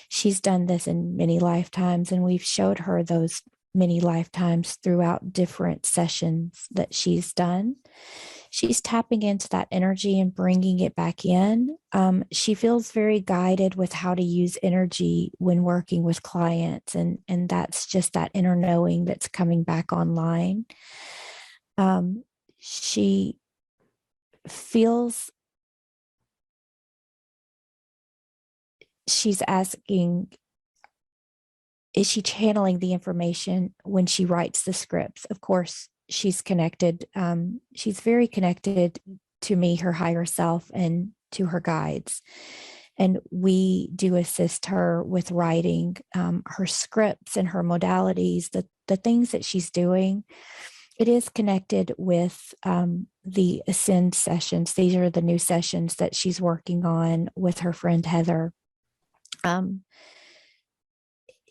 She's done this in many lifetimes, and we've showed her those many lifetimes throughout different sessions that she's done. she's tapping into that energy and bringing it back in. She feels very guided with how to use energy when working with clients, and that's just that inner knowing that's coming back online. She feels she's asking, is she channeling the information when she writes the scripts? Of course, she's connected. She's very connected to me, her higher self, and to her guides. And we do assist her with writing her scripts and her modalities, the things that she's doing. It is connected with the Ascend sessions. These are the new sessions that she's working on with her friend Heather.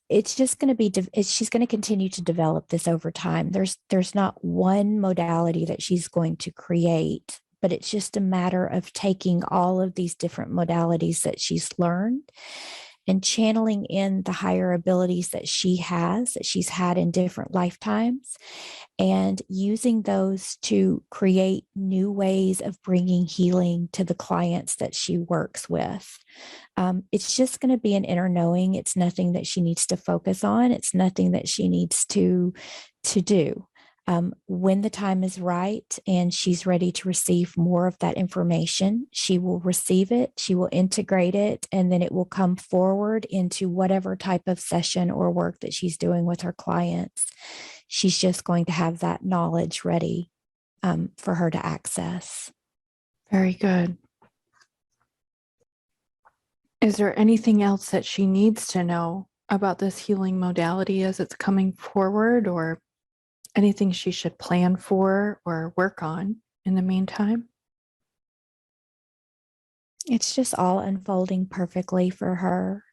It's just going to be, she's going to continue to develop this over time. There's not one modality that she's going to create, but it's just a matter of taking all of these different modalities that she's learned and channeling in the higher abilities that she's had in different lifetimes, and using those to create new ways of bringing healing to the clients that she works with. It's just going to be an inner knowing. It's nothing that she needs to focus on. It's nothing that she needs to do. When the time is right and she's ready to receive more of that information, she will receive it, she will integrate it, and then it will come forward into whatever type of session or work that she's doing with her clients. She's just going to have that knowledge ready for her to access. Very good. Is there anything else that she needs to know about this healing modality as it's coming forward, or anything she should plan for or work on in the meantime? It's just all unfolding perfectly for her.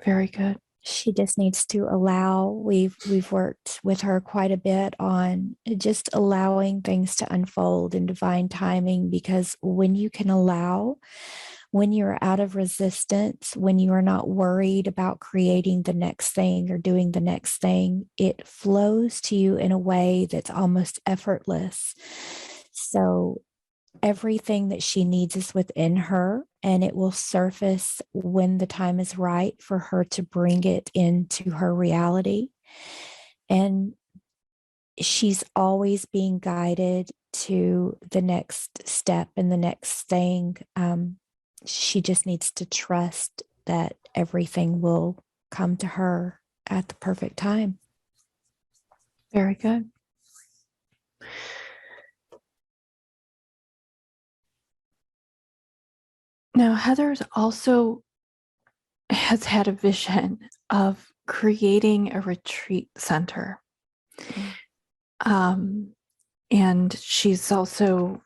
Very good. She just needs to allow. We've worked with her quite a bit on just allowing things to unfold in divine timing, because when you can allow, when you're out of resistance, when you are not worried about creating the next thing or doing the next thing, it flows to you in a way that's almost effortless. So everything that she needs is within her, and it will surface when the time is right for her to bring it into her reality. And she's always being guided to the next step and the next thing. She just needs to trust that everything will come to her at the perfect time. Very good. Now, Heather's also has had a vision of creating a retreat center. And she's also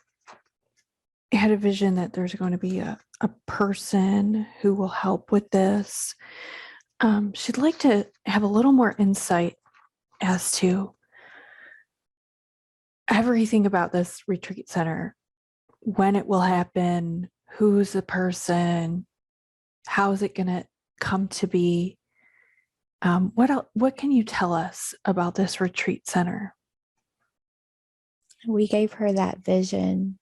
had a vision that there's going to be a person who will help with this. She'd like to have a little more insight as to everything about this retreat center, when it will happen, who's the person, how is it going to come to be. What can you tell us about this retreat center? We gave her that vision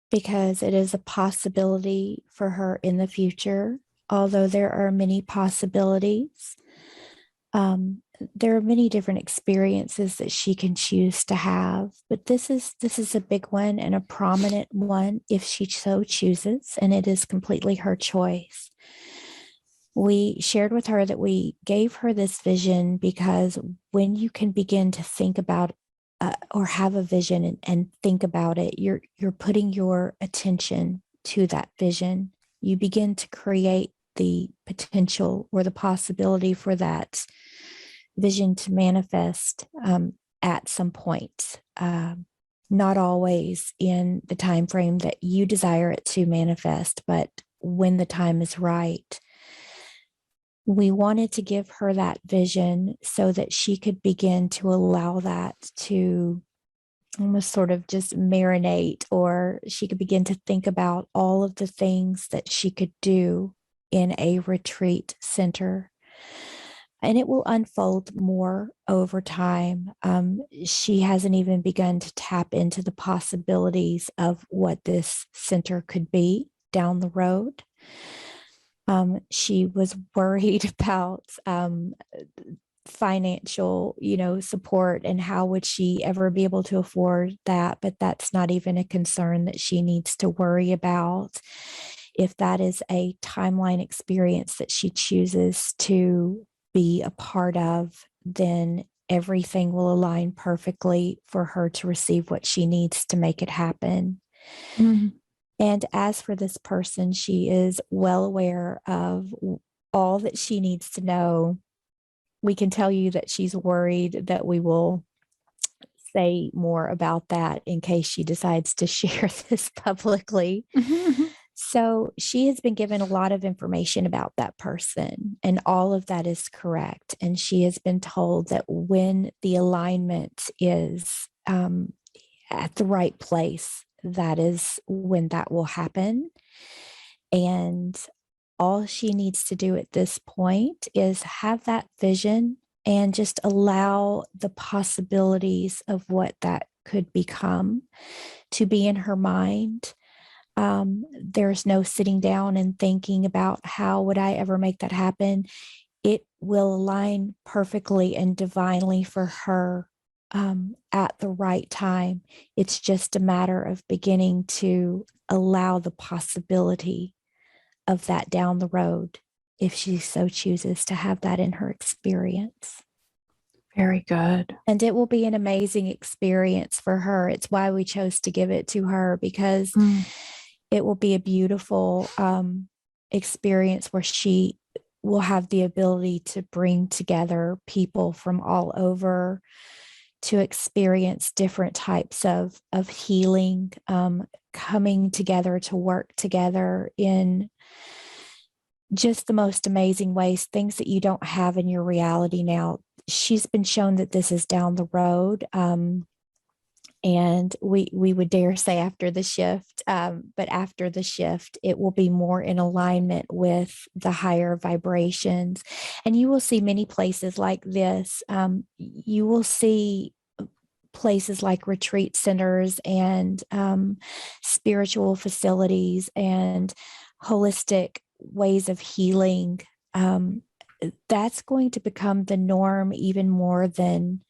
because it is a possibility for her in the future. Although there are many possibilities, there are many different experiences that she can choose to have. But this is a big one and a prominent one if she so chooses, and it is completely her choice. We shared with her that we gave her this vision because when you can begin to think about or have a vision and think about it, you're putting your attention to that vision. You begin to create the potential or the possibility for that vision to manifest at some point. Not always in the time frame that you desire it to manifest, but when the time is right. We wanted to give her that vision so that she could begin to allow that to almost sort of just marinate, or she could begin to think about all of the things that she could do in a retreat center. And it will unfold more over time. She hasn't even begun to tap into the possibilities of what this center could be down the road. She was worried about financial, support, and how would she ever be able to afford that. But that's not even a concern that she needs to worry about. If that is a timeline experience that she chooses to be a part of, then everything will align perfectly for her to receive what she needs to make it happen. Mm. And as for this person, she is well aware of all that she needs to know. We can tell you that she's worried that we will say more about that in case she decides to share this publicly. Mm-hmm. So she has been given a lot of information about that person, and all of that is correct. And she has been told that when the alignment is at the right place, that is when that will happen. And all she needs to do at this point is have that vision and just allow the possibilities of what that could become to be in her mind. There's no sitting down and thinking about how would I ever make that happen. It will align perfectly and divinely for her at the right time. It's just a matter of beginning to allow the possibility of that down the road, if she so chooses to have that in her experience. Very good. And it will be an amazing experience for her. It's why we chose to give it to her, because it will be a beautiful experience where she will have the ability to bring together people from all over to experience different types of healing, coming together to work together in just the most amazing ways, things that you don't have in your reality now. She's been shown that this is down the road. And we would dare say after the shift, but after the shift, it will be more in alignment with the higher vibrations. And you will see many places like this. You will see places like retreat centers and spiritual facilities and holistic ways of healing. That's going to become the norm even more than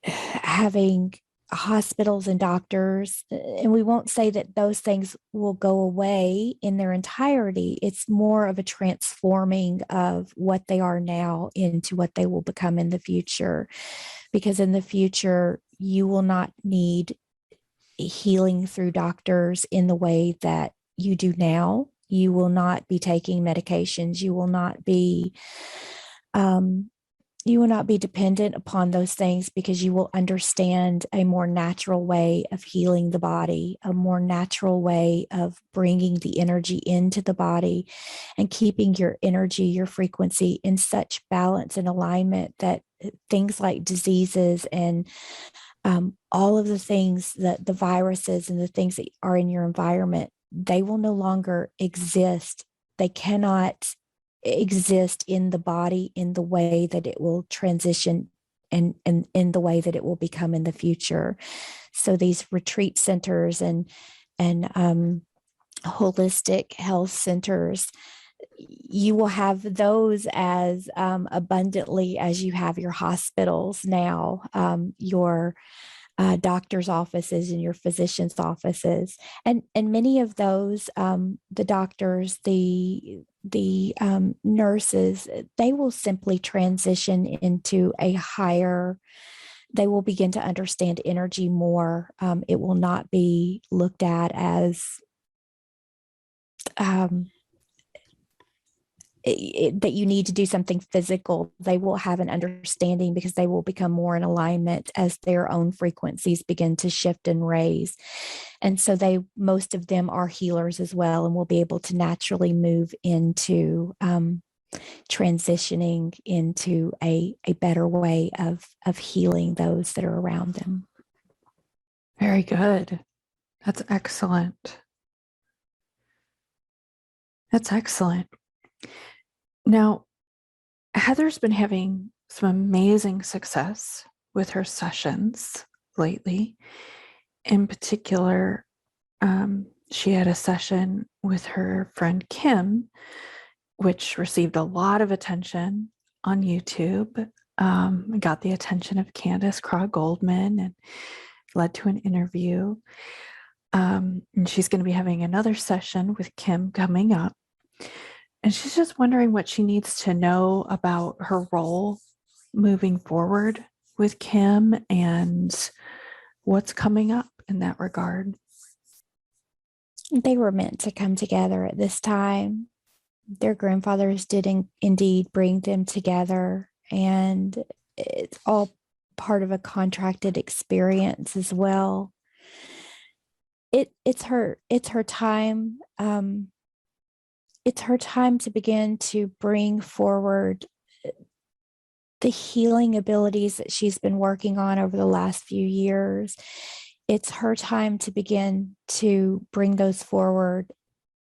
having hospitals and doctors. And we won't say that those things will go away in their entirety. It's more of a transforming of what they are now into what they will become in the future. Because in the future, you will not need healing through doctors in the way that you do now. You will not be taking medications. You will not be dependent upon those things, because you will understand a more natural way of healing the body, a more natural way of bringing the energy into the body and keeping your energy, your frequency in such balance and alignment that things like diseases and all of the things, that the viruses and the things that are in your environment, they will no longer exist. They cannot exist in the body in the way that it will transition and in the way that it will become in the future. So these retreat centers and holistic health centers, you will have those as abundantly as you have your hospitals now, your doctor's offices and your physician's offices, and many of those, the doctors, the nurses, they will simply transition into a higher. They will begin to understand energy more. It will not be looked at as that you need to do something physical. They will have an understanding, because they will become more in alignment as their own frequencies begin to shift and raise. And so most of them are healers as well, and will be able to naturally move into transitioning into a better way of healing those that are around them. Very good. That's excellent. That's excellent. Now, Heather's been having some amazing success with her sessions lately. In particular, she had a session with her friend Kim, which received a lot of attention on YouTube. Got the attention of Craw-Goldman and led to an interview. And she's going to be having another session with Kim coming up. And she's just wondering what she needs to know about her role moving forward with Kim and what's coming up in that regard. They were meant to come together at this time. Their grandfathers did indeed bring them together, and it's all part of a contracted experience as well. It's her time. It's her time to begin to bring forward the healing abilities that she's been working on over the last few years. It's her time to begin to bring those forward,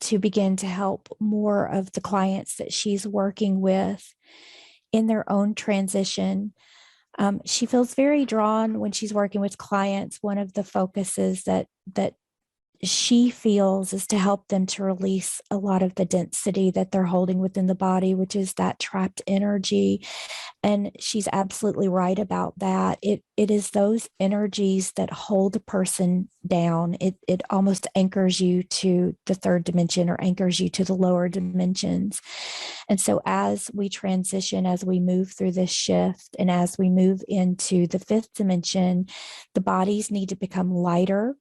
to begin to help more of the clients that she's working with in their own transition. She feels very drawn when she's working with clients. One of the focuses that she feels is to help them to release a lot of the density that they're holding within the body, which is that trapped energy. And she's absolutely right about that. It is those energies that hold a person down. It almost anchors you to the third dimension or anchors you to the lower dimensions. And so as we transition, as we move through this shift, and as we move into the fifth dimension, the bodies need to become lighter.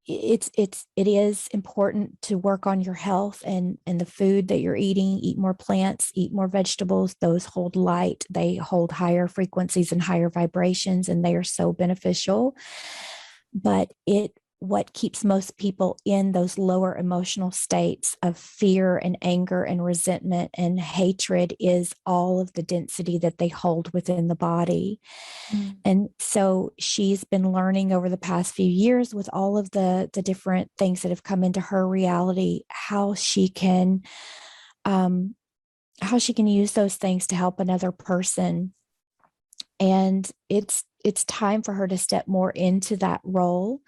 It is important to work on your health and the food that you're eating. Eat more plants, eat more vegetables. Those hold light. They hold higher frequencies and higher vibrations, and they are so beneficial. But what keeps most people in those lower emotional states of fear and anger and resentment and hatred is all of the density that they hold within the body. And so she's been learning over the past few years with all of the different things that have come into her reality, how she can use those things to help another person. And it's time for her to step more into that role.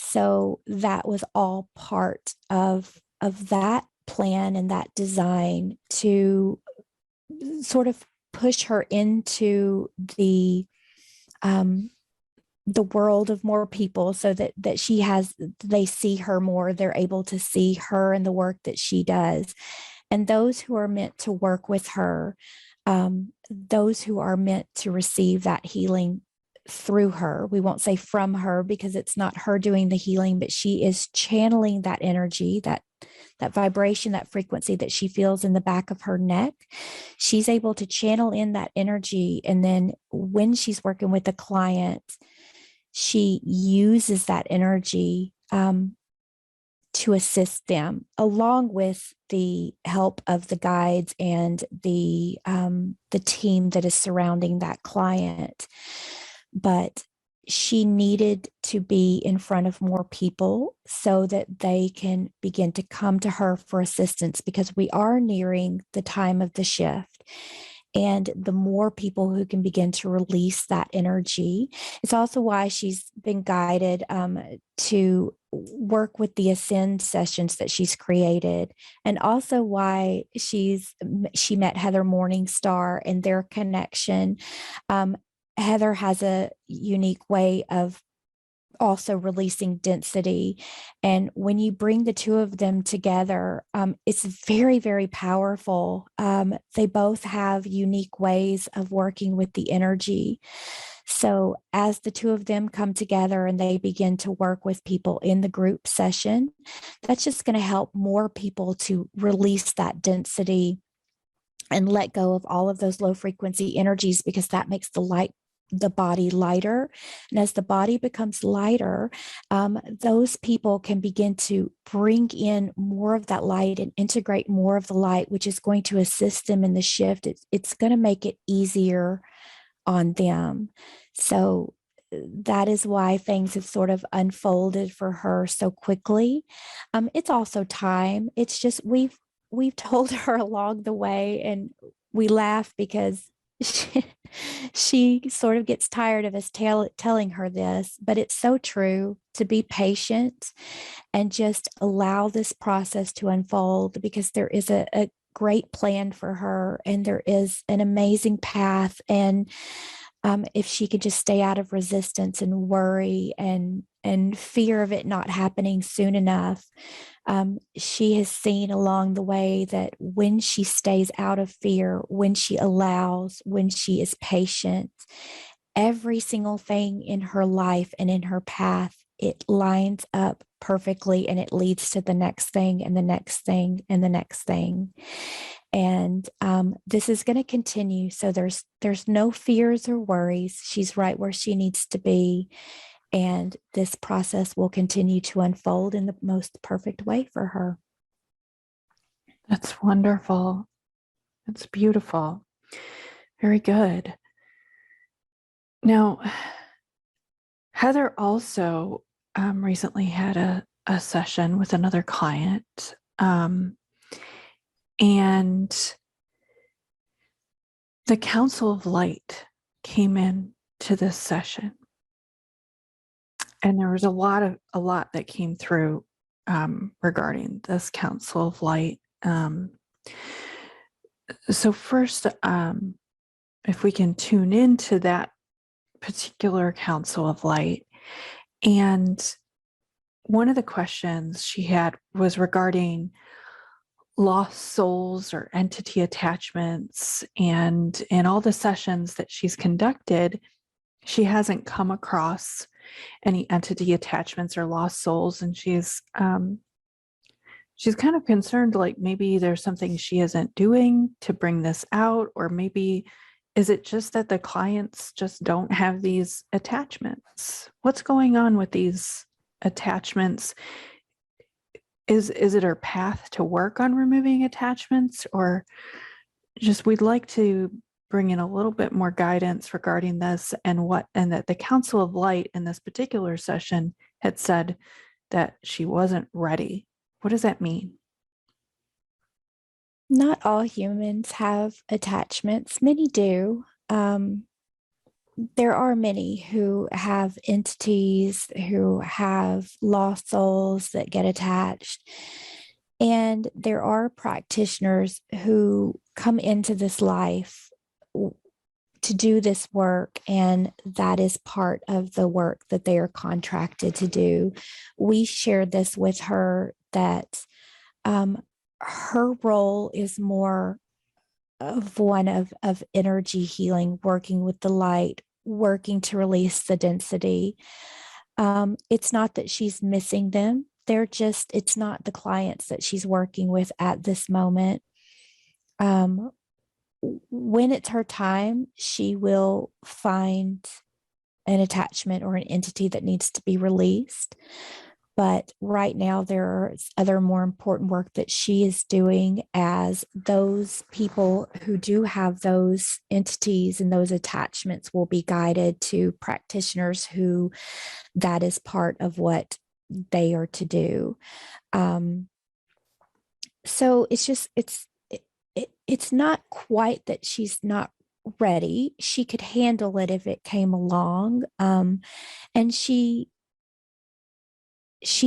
So that was all part of that plan and that design to sort of push her into the world of more people, so that they see her more, they're able to see her and the work that she does. And those who are meant to work with her, those who are meant to receive that healing through her, we won't say from her, because it's not her doing the healing, but she is channeling that energy, that vibration, that frequency that she feels in the back of her neck. She's able to channel in that energy. And then when she's working with a client, she uses that energy to assist them, along with the help of the guides and the team that is surrounding that client. But she needed to be in front of more people so that they can begin to come to her for assistance, because we are nearing the time of the shift. And the more people who can begin to release that energy, it's also why she's been guided to work with the Ascend sessions that she's created, and also why she met Heather Morningstar and their connection. Heather has a unique way of also releasing density. And when you bring the two of them together, it's very, very powerful. They both have unique ways of working with the energy. So as the two of them come together and they begin to work with people in the group session, that's just going to help more people to release that density and let go of all of those low frequency energies, because that makes the body lighter. And as the body becomes lighter, those people can begin to bring in more of that light and integrate more of the light, which is going to assist them in the shift. It's going to make it easier on them. So that is why things have sort of unfolded for her so quickly. It's also time. It's just we've told her along the way, and we laugh because she sort of gets tired of us telling her this, but it's so true to be patient and just allow this process to unfold, because there is a great plan for her, and there is an amazing path. And if she could just stay out of resistance and worry and fear of it not happening soon enough, she has seen along the way that when she stays out of fear, when she allows, when she is patient, every single thing in her life and in her path, it lines up perfectly, and it leads to the next thing and the next thing and the next thing. And this is going to continue. So there's no fears or worries. She's right where she needs to be. And this process will continue to unfold in the most perfect way for her. That's wonderful. That's beautiful. Very good. Now, Heather also recently had a session with another client. And the Council of Light came in to this session. And there was a lot that came through regarding this Council of Light. So first, if we can tune into that particular Council of Light. And one of the questions she had was regarding lost souls or entity attachments. And in all the sessions that she's conducted, she hasn't come across any entity attachments or lost souls. And she's kind of concerned, like maybe there's something she isn't doing to bring this out, or maybe is it just that the clients just don't have these attachments? What's going on with these attachments? Is it her path to work on removing attachments, or just we'd like to bring in a little bit more guidance regarding this, and that the Council of Light in this particular session had said that she wasn't ready. What does that mean? Not all humans have attachments. Many do. There are many who have entities, who have lost souls that get attached. And there are practitioners who come into this life to do this work, and that is part of the work that they are contracted to do. We shared this with her that her role is more of one of energy healing, working with the light, working to release the density. It's not that she's missing them. It's not the clients that she's working with at this moment. When it's her time, she will find an attachment or an entity that needs to be released. But right now, there's other more important work that she is doing, as those people who do have those entities and those attachments will be guided to practitioners who that is part of what they are to do. So it's not quite that she's not ready. She could handle it if it came along. And she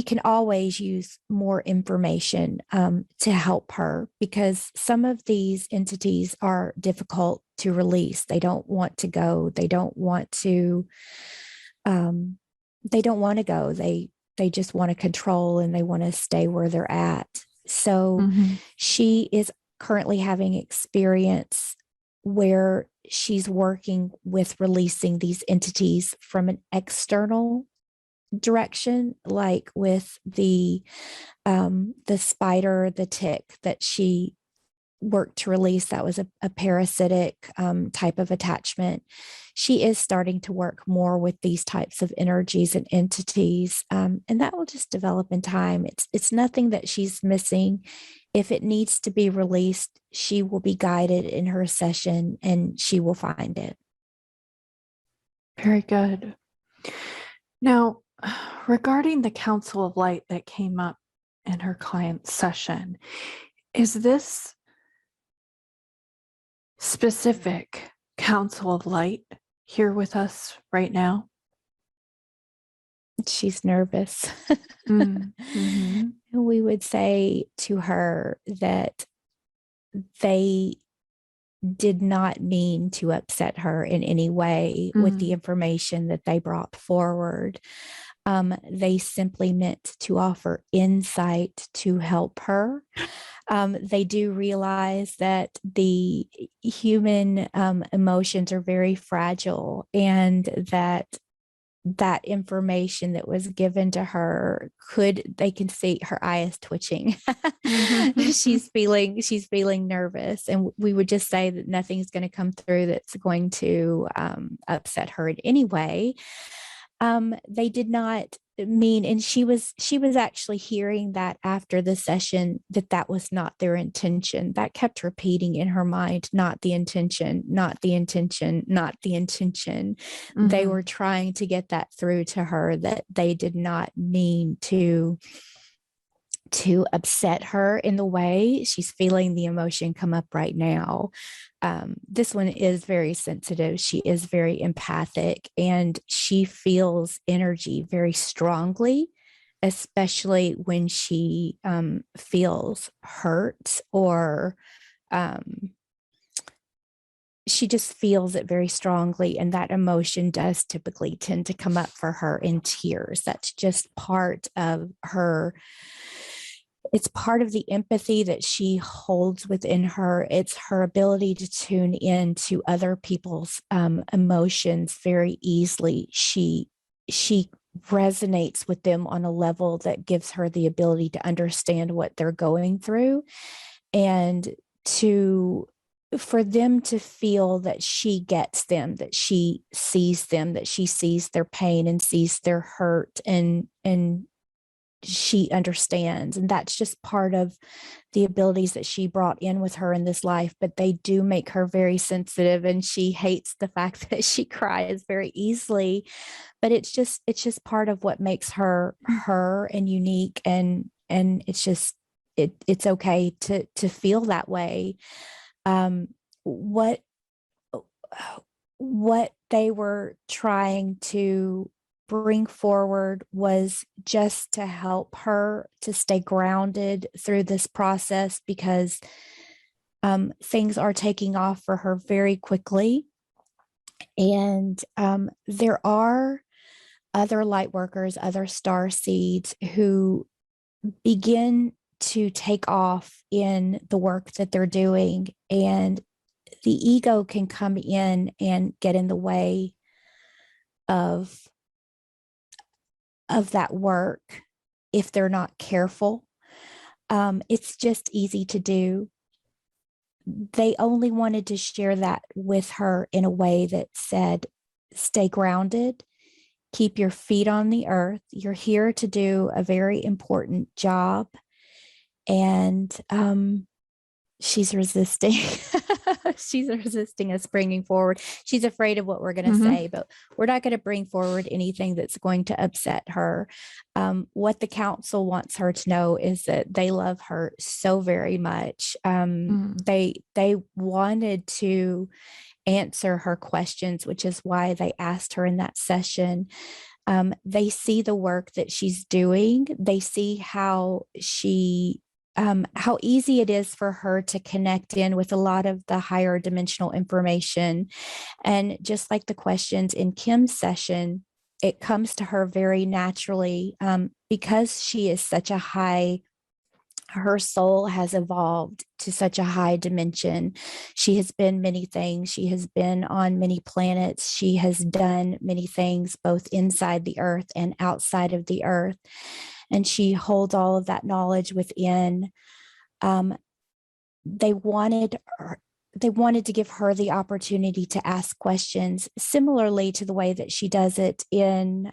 can always use more information to help her, because some of these entities are difficult to release. They don't want to go. They don't want to go. They just want to control, and they want to stay where they're at. So she is currently having experience where she's working with releasing these entities from an external direction, like with the spider, the tick that she worked to release. That was a parasitic type of attachment. She is starting to work more with these types of energies and entities, and that will just develop in time. It's nothing that she's missing. If it needs to be released, she will be guided in her session, and she will find it. Very good. Now, regarding the Council of Light that came up in her client's session, Is this specific Council of Light here with us right now? She's nervous. Mm-hmm. We would say to her that they did not mean to upset her in any way with the information that they brought forward. They simply meant to offer insight to help her. They do realize that the human emotions are very fragile, and that information that was given to her, they can see her eyes twitching. she's feeling nervous, and we would just say that nothing's going to come through that's going to upset her in any way. They did not mean, and she was actually hearing that after the session, that was not their intention. That kept repeating in her mind, not the intention, not the intention, not the intention. They were trying to get that through to her, that they did not mean to upset her in the way she's feeling the emotion come up right now. This one is very sensitive. She is very empathic, and she feels energy very strongly, especially when she feels hurt, or she just feels it very strongly. And that emotion does typically tend to come up for her in tears. That's just part of her. It's part of the empathy that she holds within her. It's her ability to tune in to other people's emotions very easily. She resonates with them on a level that gives her the ability to understand what they're going through, and for them to feel that she gets them, that she sees them, that she sees their pain and sees their hurt, and she understands. And that's just part of the abilities that she brought in with her in this life. But they do make her very sensitive, and she hates the fact that she cries very easily. But it's just part of what makes her and unique. And it's okay to feel that way. What they were trying to bring forward was just to help her to stay grounded through this process, because things are taking off for her very quickly. And there are other light workers, other star seeds, who begin to take off in the work that they're doing, and the ego can come in and get in the way of that work if they're not careful. It's just easy to do. They only wanted to share that with her in a way that said, stay grounded, keep your feet on the earth. You're here to do a very important job. And she's resisting. She's resisting us bringing forward. She's afraid of what we're going to say, but we're not going to bring forward anything that's going to upset her. What the council wants her to know is that they love her so very much. They wanted to answer her questions, which is why they asked her in that session. They see the work that she's doing. They see how how easy it is for her to connect in with a lot of the higher dimensional information. And just like the questions in Kim's session, it comes to her very naturally, because she is such a her soul has evolved to such a high dimension. She has been many things. She has been on many planets. She has done many things, both inside the earth and outside of the earth. And she holds all of that knowledge within. They wanted to give her the opportunity to ask questions, similarly to the way that she does it in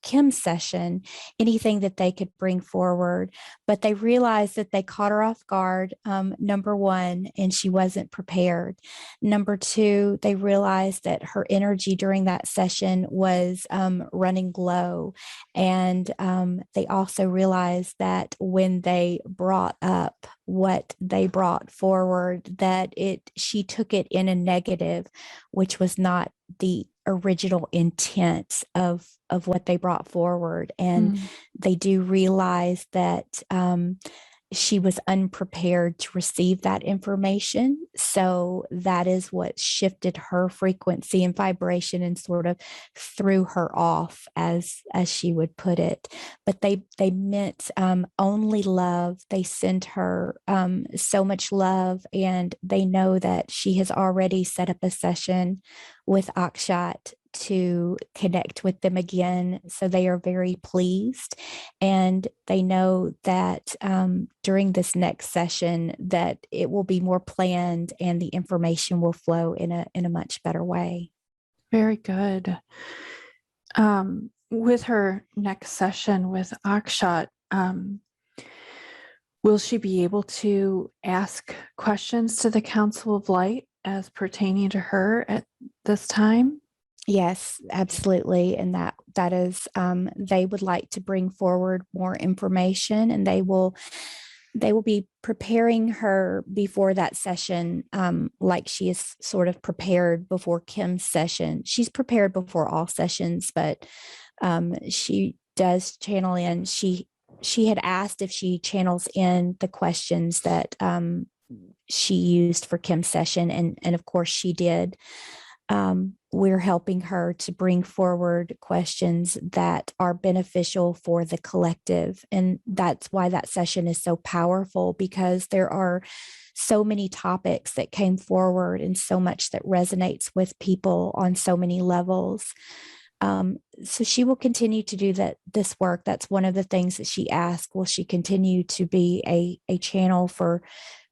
Kim's session, anything that they could bring forward. But they realized that they caught her off guard, number one, and she wasn't prepared. Number two, they realized that her energy during that session was running low. And they also realized that when they brought up what they brought forward, that she took it in a negative, which was not the original intent of what they brought forward. And they do realize that she was unprepared to receive that information. So that is what shifted her frequency and vibration and sort of threw her off, as she would put it. But they meant only love. They sent her so much love, and they know that she has already set up a session with Akshat to connect with them again. So they are very pleased, and they know that during this next session that it will be more planned and the information will flow in a much better way. Very good. With her next session with Akshat, will she be able to ask questions to the Council of Light as pertaining to her at this time? Yes, absolutely. And that is, they would like to bring forward more information, and they will be preparing her before that session, like she is sort of prepared before Kim's session. She's prepared before all sessions, but she does channel in. She had asked if she channels in the questions that she used for Kim's session, and of course she did. We're helping her to bring forward questions that are beneficial for the collective. And that's why that session is so powerful, because there are so many topics that came forward and so much that resonates with people on so many levels. So she will continue to do this work. That's one of the things that she asked. Will she continue to be a channel for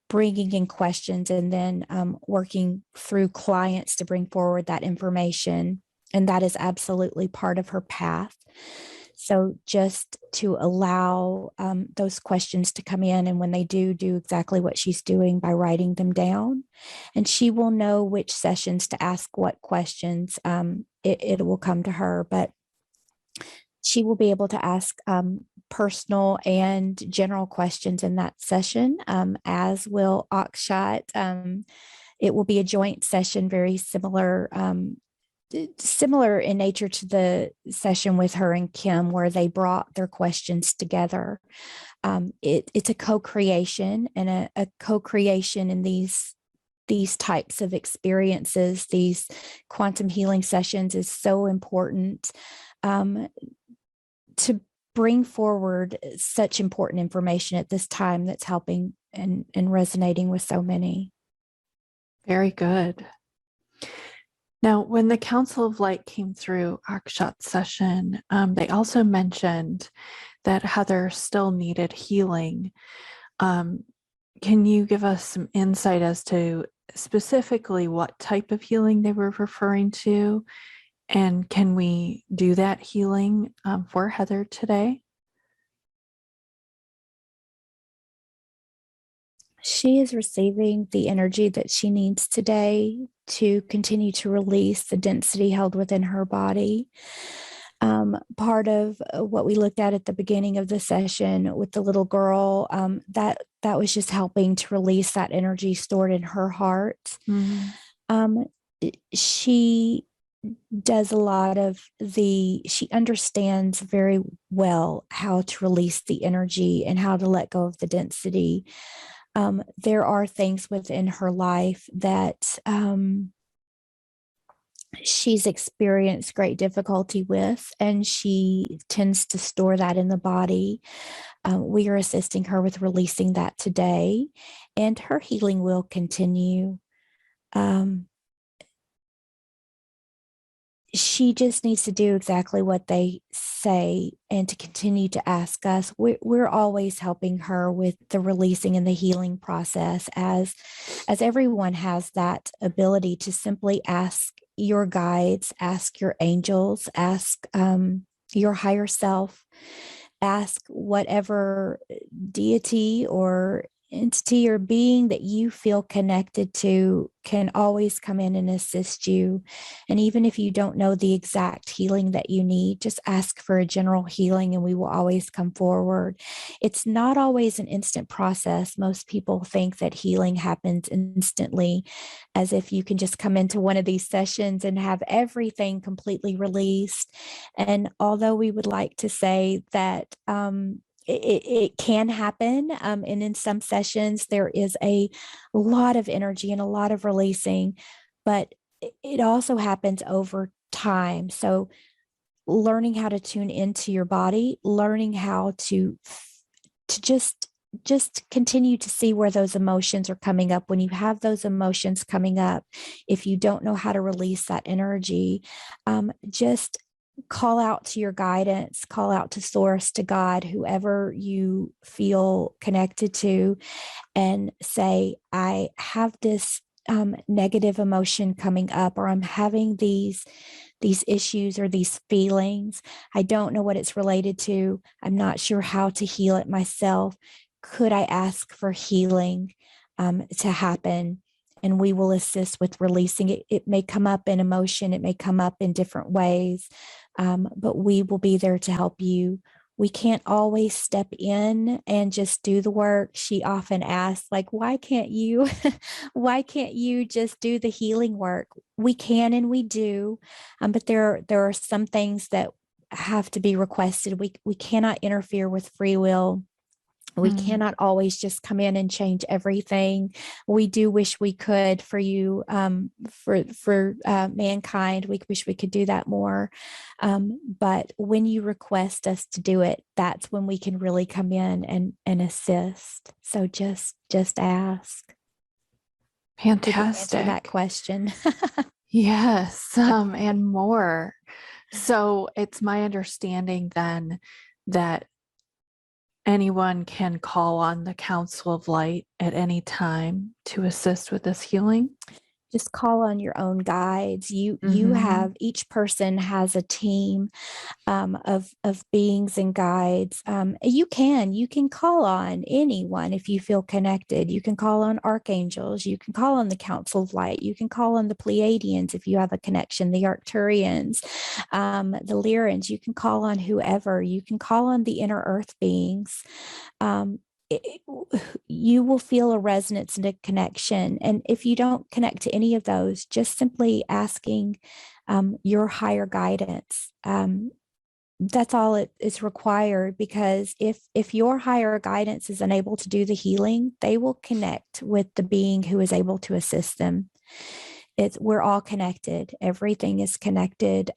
bringing in questions, and then working through clients to bring forward that information? And that is absolutely part of her path. So just to allow those questions to come in, and when they do exactly what she's doing by writing them down, and she will know which sessions to ask what questions. It will come to her, but she will be able to ask personal and general questions in that session, as will Akshat. It will be a joint session, very similar in nature to the session with her and Kim, where they brought their questions together. It's a co-creation, and a co-creation in these types of experiences, these quantum healing sessions, is so important to bring forward such important information at this time that's helping and resonating with so many. Very good. Now, when the Council of Light came through Akshat's session, they also mentioned that Heather still needed healing. Can you give us some insight as to specifically what type of healing they were referring to? And can we do that healing for Heather today? She is receiving the energy that she needs today to continue to release the density held within her body. Part of what we looked at the beginning of the session with the little girl, that was just helping to release that energy stored in her heart. She does a lot of she understands very well how to release the energy and how to let go of the density. There are things within her life that she's experienced great difficulty with, and she tends to store that in the body. We are assisting her with releasing that today, and her healing will continue. She just needs to do exactly what they say, and to continue to ask us. We're always helping her with the releasing and the healing process, as everyone has that ability to simply ask your guides, ask your angels, ask your higher self, ask whatever deity or entity or being that you feel connected to can always come in and assist you. And even if you don't know the exact healing that you need, just ask for a general healing and we will always come forward. It's not always an instant process. Most people think that healing happens instantly, as if you can just come into one of these sessions and have everything completely released. And although we would like to say that, it can happen. And in some sessions, there is a lot of energy and a lot of releasing, but it also happens over time. So learning how to tune into your body, learning how to just continue to see where those emotions are coming up. When you have those emotions coming up, if you don't know how to release that energy, just call out to your guidance, call out to source, to God, whoever you feel connected to, and say, I have this negative emotion coming up, or I'm having these issues or these feelings. I don't know what it's related to. I'm not sure how to heal it myself. Could I ask for healing to happen? And we will assist with releasing it. It may come up in emotion, it may come up in different ways, but we will be there to help you. We can't always step in and just do the work. She often asks, like, why can't you, why can't you just do the healing work? We can and we do, but there are some things that have to be requested. We cannot interfere with free will. We cannot always just come in and change everything. We do wish we could for you, for mankind. We wish we could do that more. But when you request us to do it, that's when we can really come in and assist. So just ask. Fantastic. Answer that question. Yes, and more. So it's my understanding then that anyone can call on the Council of Light at any time to assist with this healing? Just call on your own guides. You Mhm. have, each person has a team of beings and guides. You can call on anyone if you feel connected. You can call on archangels. You can call on the Council of Light. You can call on the Pleiadians if you have a connection, the Arcturians, the Lyrans. You can call on whoever. You can call on the inner earth beings. You will feel a resonance and a connection. And if you don't connect to any of those, just simply asking your higher guidance. That's all it is required, because if your higher guidance is unable to do the healing, they will connect with the being who is able to assist them. We're all connected. Everything is connected.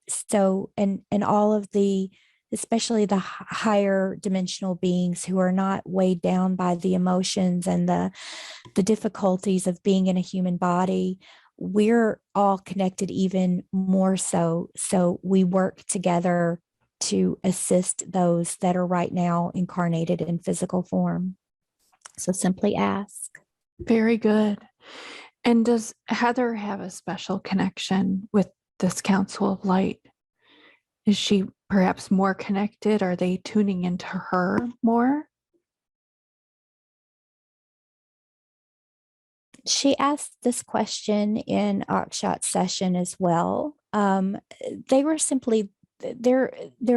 So all of the, especially the higher dimensional beings who are not weighed down by the emotions and the difficulties of being in a human body, we're all connected even more so. So we work together to assist those that are right now incarnated in physical form. So simply ask. Very good. And does Heather have a special connection with this Council of Light? Is she perhaps more connected? Are they tuning into her more? She asked this question in Akshat's session as well. They were simply, they're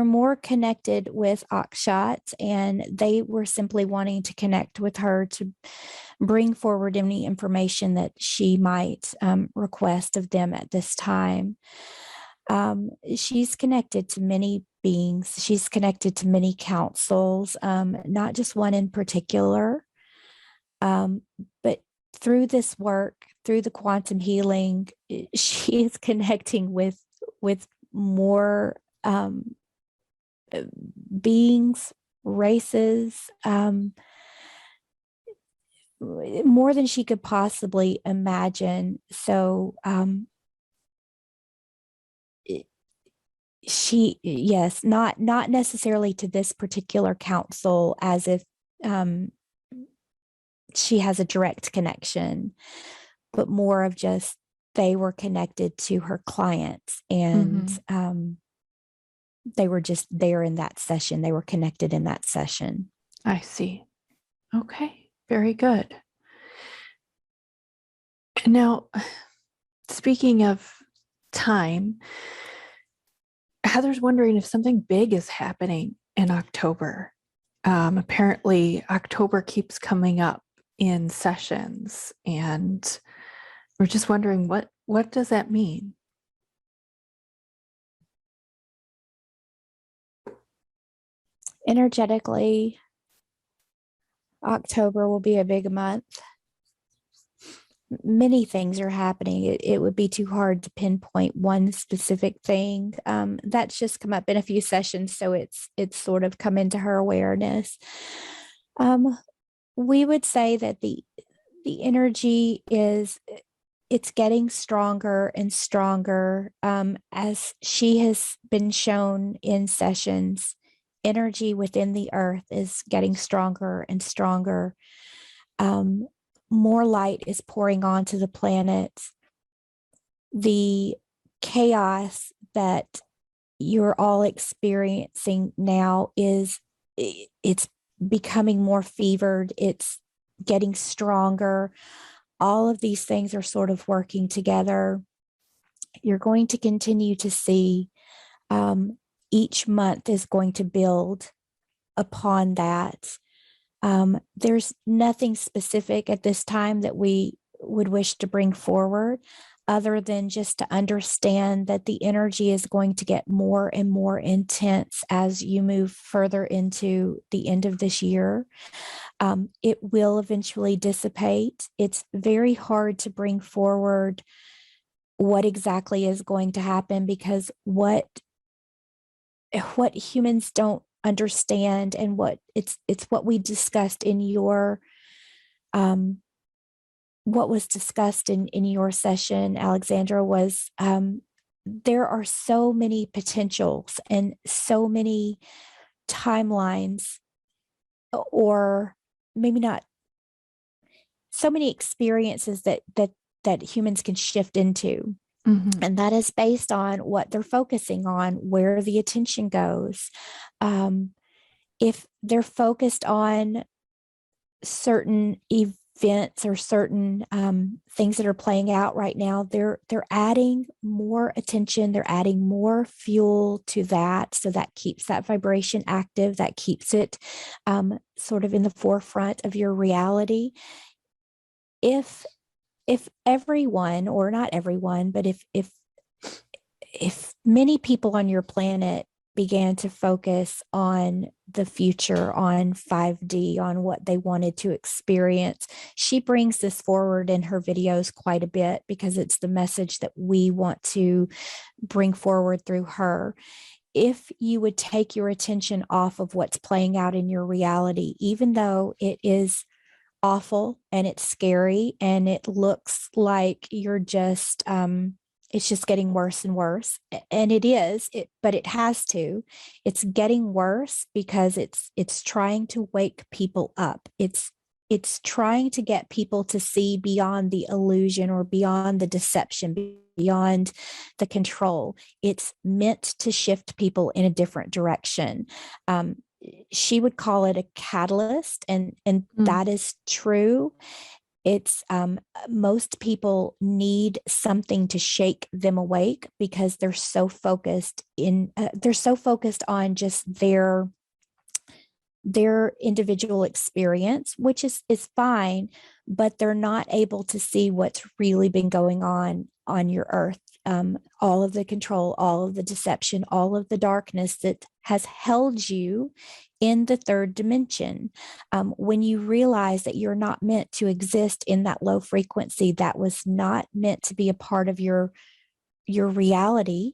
more connected with Akshat, and they were simply wanting to connect with her to bring forward any information that she might request of them at this time. She's connected to many beings. She's connected to many councils, not just one in particular. But through this work, through the quantum healing, she is connecting with more beings, races, more than she could possibly imagine. So yes, not necessarily to this particular council as if she has a direct connection, but more of just they were connected to her clients, and they were just there in that session. They were connected in that session. I see. Okay, Very good. Now, speaking of time, Heather's wondering if something big is happening in October. Apparently, October keeps coming up in sessions, and we're just wondering what does that mean? Energetically, October will be a big month. Many things are happening. It would be too hard to pinpoint one specific thing. That's just come up in a few sessions, so it's sort of come into her awareness. We would say that the energy is, it's getting stronger and stronger as she has been shown in sessions. Energy within the earth is getting stronger and stronger. More light is pouring onto the planet. The chaos that you're all experiencing now it's becoming more fevered. It's getting stronger. All of these things are sort of working together. You're going to continue to see each month is going to build upon that. There's nothing specific at this time that we would wish to bring forward other than just to understand that the energy is going to get more and more intense as you move further into the end of this year. It will eventually dissipate. It's very hard to bring forward what exactly is going to happen, because what humans don't understand, and it's what we discussed in your what was discussed in your session, Alexandra, was there are so many potentials and so many timelines, or maybe not, so many experiences that humans can shift into. Mm-hmm. And that is based on what they're focusing on, where the attention goes. If they're focused on certain events or certain things that are playing out right now, they're adding more attention, they're adding more fuel to that. So that keeps that vibration active, that keeps it sort of in the forefront of your reality. If everyone, or not everyone, but if many people on your planet began to focus on the future, on 5D, on what they wanted to experience, she brings this forward in her videos quite a bit because it's the message that we want to bring forward through her. If you would take your attention off of what's playing out in your reality, even though it is awful and it's scary and it looks like you're just it's just getting worse and worse, and it is, but it has to. It's getting worse because it's trying to wake people up. It's trying to get people to see beyond the illusion or beyond the deception, beyond the control. It's meant to shift people in a different direction. She would call it a catalyst, and that is true. It's most people need something to shake them awake because they're so focused on just their individual experience, which is fine, but they're not able to see what's really been going on your earth. All of the control, all of the deception, all of the darkness that has held you in the third dimension. When you realize that you're not meant to exist in that low frequency, that was not meant to be a part of your reality,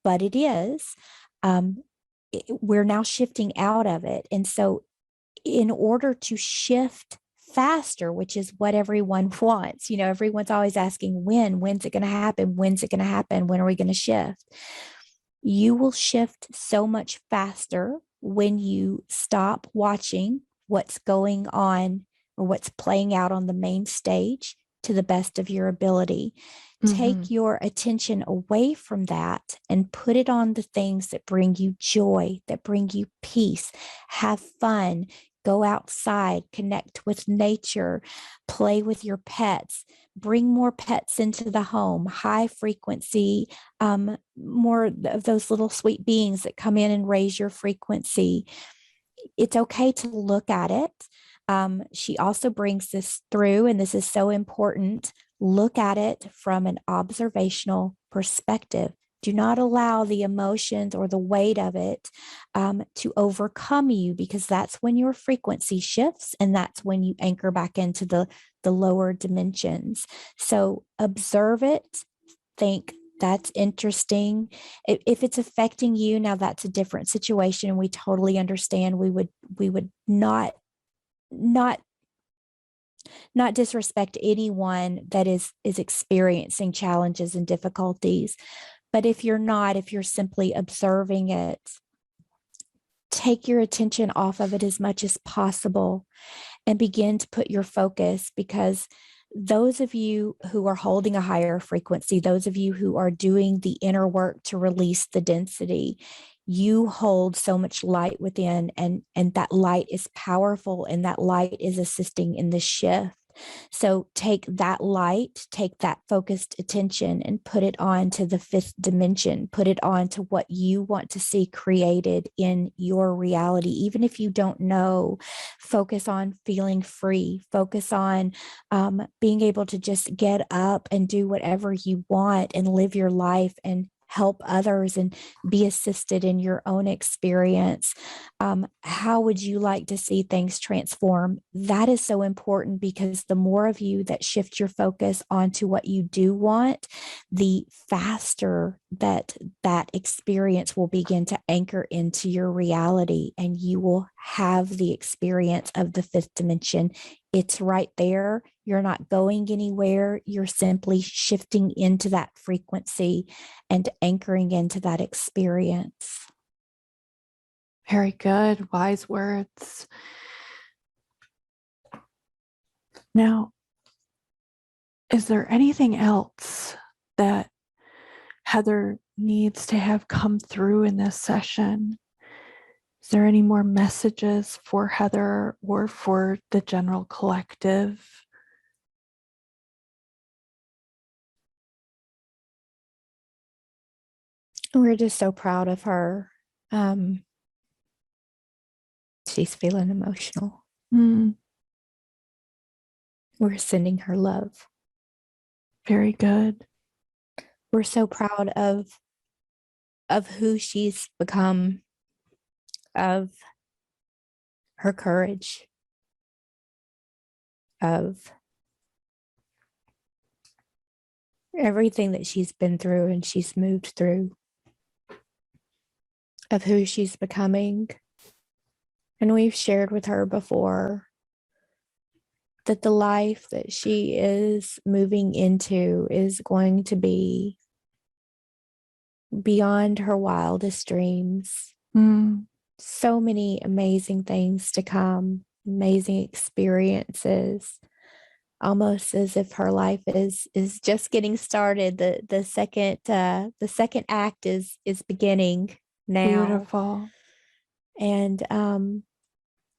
but it is. We're now shifting out of it. And so in order to shift faster, which is what everyone wants, everyone's always asking, when's it going to happen? When's it going to happen? When are we going to shift? You will shift so much faster when you stop watching what's going on or what's playing out on the main stage to the best of your ability. Mm-hmm. Take your attention away from that and put it on the things that bring you joy, that bring you peace. Have fun. Go outside, connect with nature, play with your pets, bring more pets into the home, high frequency, more of those little sweet beings that come in and raise your frequency. It's okay to look at it. She also brings this through, and this is so important. Look at it from an observational perspective. Do not allow the emotions or the weight of it to overcome you, because that's when your frequency shifts, and that's when you anchor back into the lower dimensions. So observe it, think, that's interesting. If it's affecting you, now that's a different situation, and we totally understand. We would not disrespect anyone that is experiencing challenges and difficulties. But if you're simply observing it, take your attention off of it as much as possible and begin to put your focus, because those of you who are holding a higher frequency, those of you who are doing the inner work to release the density, you hold so much light within, and that light is powerful, and that light is assisting in the shift. So take that light, take that focused attention, and put it on to the fifth dimension. Put it on to what you want to see created in your reality. Even if you don't know, focus on feeling free. Focus on being able to just get up and do whatever you want and live your life and help others and be assisted in your own experience. How would you like to see things transform? That is so important, because the more of you that shift your focus onto what you do want, the faster that experience will begin to anchor into your reality, and you will have the experience of the fifth dimension. It's right there. You're not going anywhere. You're simply shifting into that frequency and anchoring into that experience. Very good. Wise words. Now, is there anything else that Heather needs to have come through in this session? Is there any more messages for Heather or for the general collective? We're just so proud of her. She's feeling emotional. We're sending her love. Very good. We're so proud of who she's become, of her courage, of everything that she's been through and she's moved through, of who she's becoming. And we've shared with her before that the life that she is moving into is going to be beyond her wildest dreams. So many amazing things to come, amazing experiences, almost as if her life is just getting started. The second act is beginning now. Beautiful. And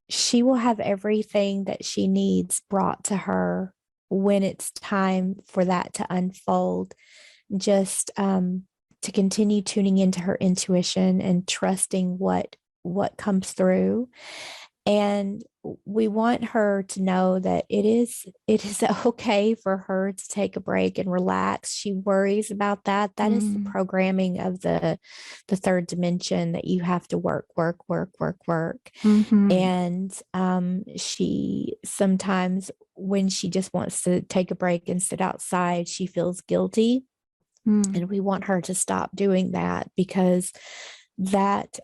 she will have everything that she needs brought to her when it's time for that to unfold. Just to continue tuning into her intuition and trusting what comes through. And we want her to know that it is okay for her to take a break and relax. She worries about that. That is the programming of the third dimension, that you have to work. And she sometimes, when she just wants to take a break and sit outside, she feels guilty. And we want her to stop doing that, because that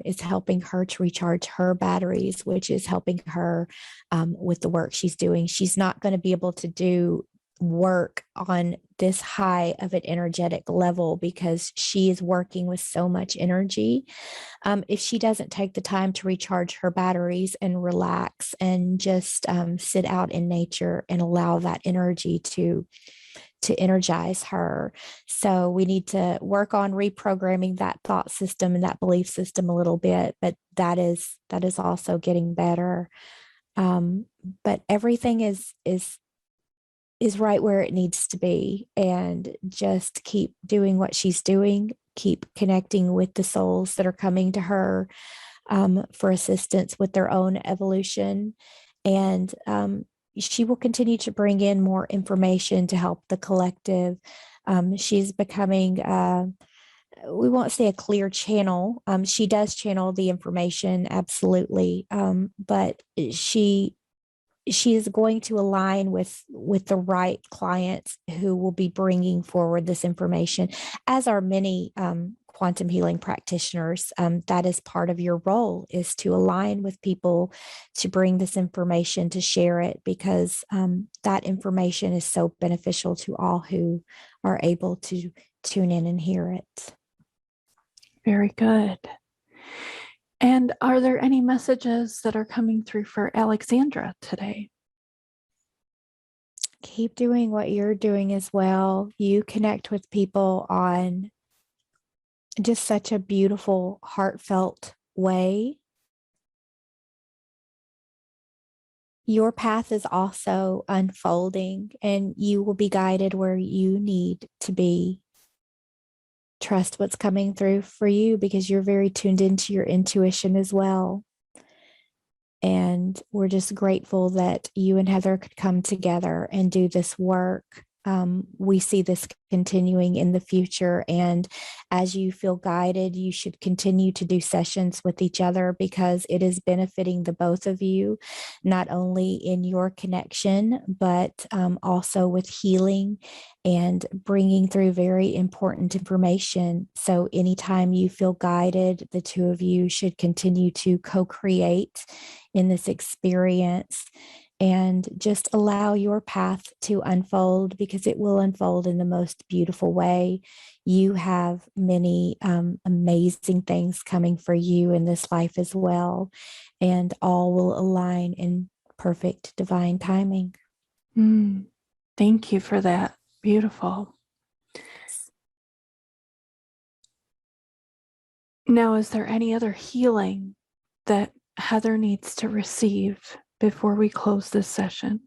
is helping her to recharge her batteries, which is helping her with the work she's doing. She's not going to be able to do work on this high of an energetic level because she is working with so much energy. If she doesn't take the time to recharge her batteries and relax and just sit out in nature and allow that energy to to energize her. So we need to work on reprogramming that thought system and that belief system a little bit, but that is also getting better. But everything is right where it needs to be, and just keep doing what she's doing, keep connecting with the souls that are coming to her for assistance with their own evolution. And she will continue to bring in more information to help the collective. She's becoming, we won't say a clear channel. She does channel the information, absolutely. But she is going to align with the right clients who will be bringing forward this information, as are many quantum healing practitioners. That is part of your role, is to align with people to bring this information, to share it, because that information is so beneficial to all who are able to tune in and hear it. Very good. And are there any messages that are coming through for Alexandra today? Keep doing what you're doing as well. You connect with people on just such a beautiful, heartfelt way. Your path is also unfolding, and you will be guided where you need to be. Trust what's coming through for you, because you're very tuned into your intuition as well. And we're just grateful that you and Heather could come together and do this work. We see this continuing in the future. And as you feel guided, you should continue to do sessions with each other, because it is benefiting the both of you, not only in your connection, but also with healing and bringing through very important information. So anytime you feel guided, the two of you should continue to co-create in this experience, and just allow your path to unfold, because it will unfold in the most beautiful way. You have many amazing things coming for you in this life as well, and all will align in perfect divine timing. Thank you for that. Beautiful. Now, is there any other healing that Heather needs to receive before we close this session?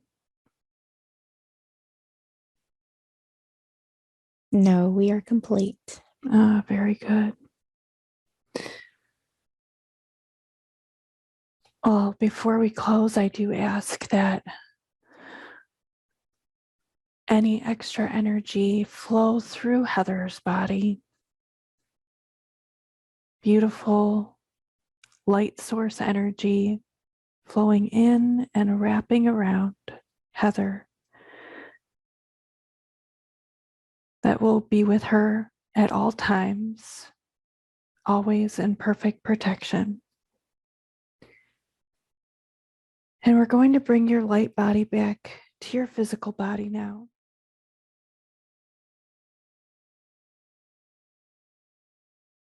No, we are complete. Very good. Well, before we close, I do ask that any extra energy flow through Heather's body. Beautiful light source energy flowing in and wrapping around Heather, that will be with her at all times, always in perfect protection. And we're going to bring your light body back to your physical body now.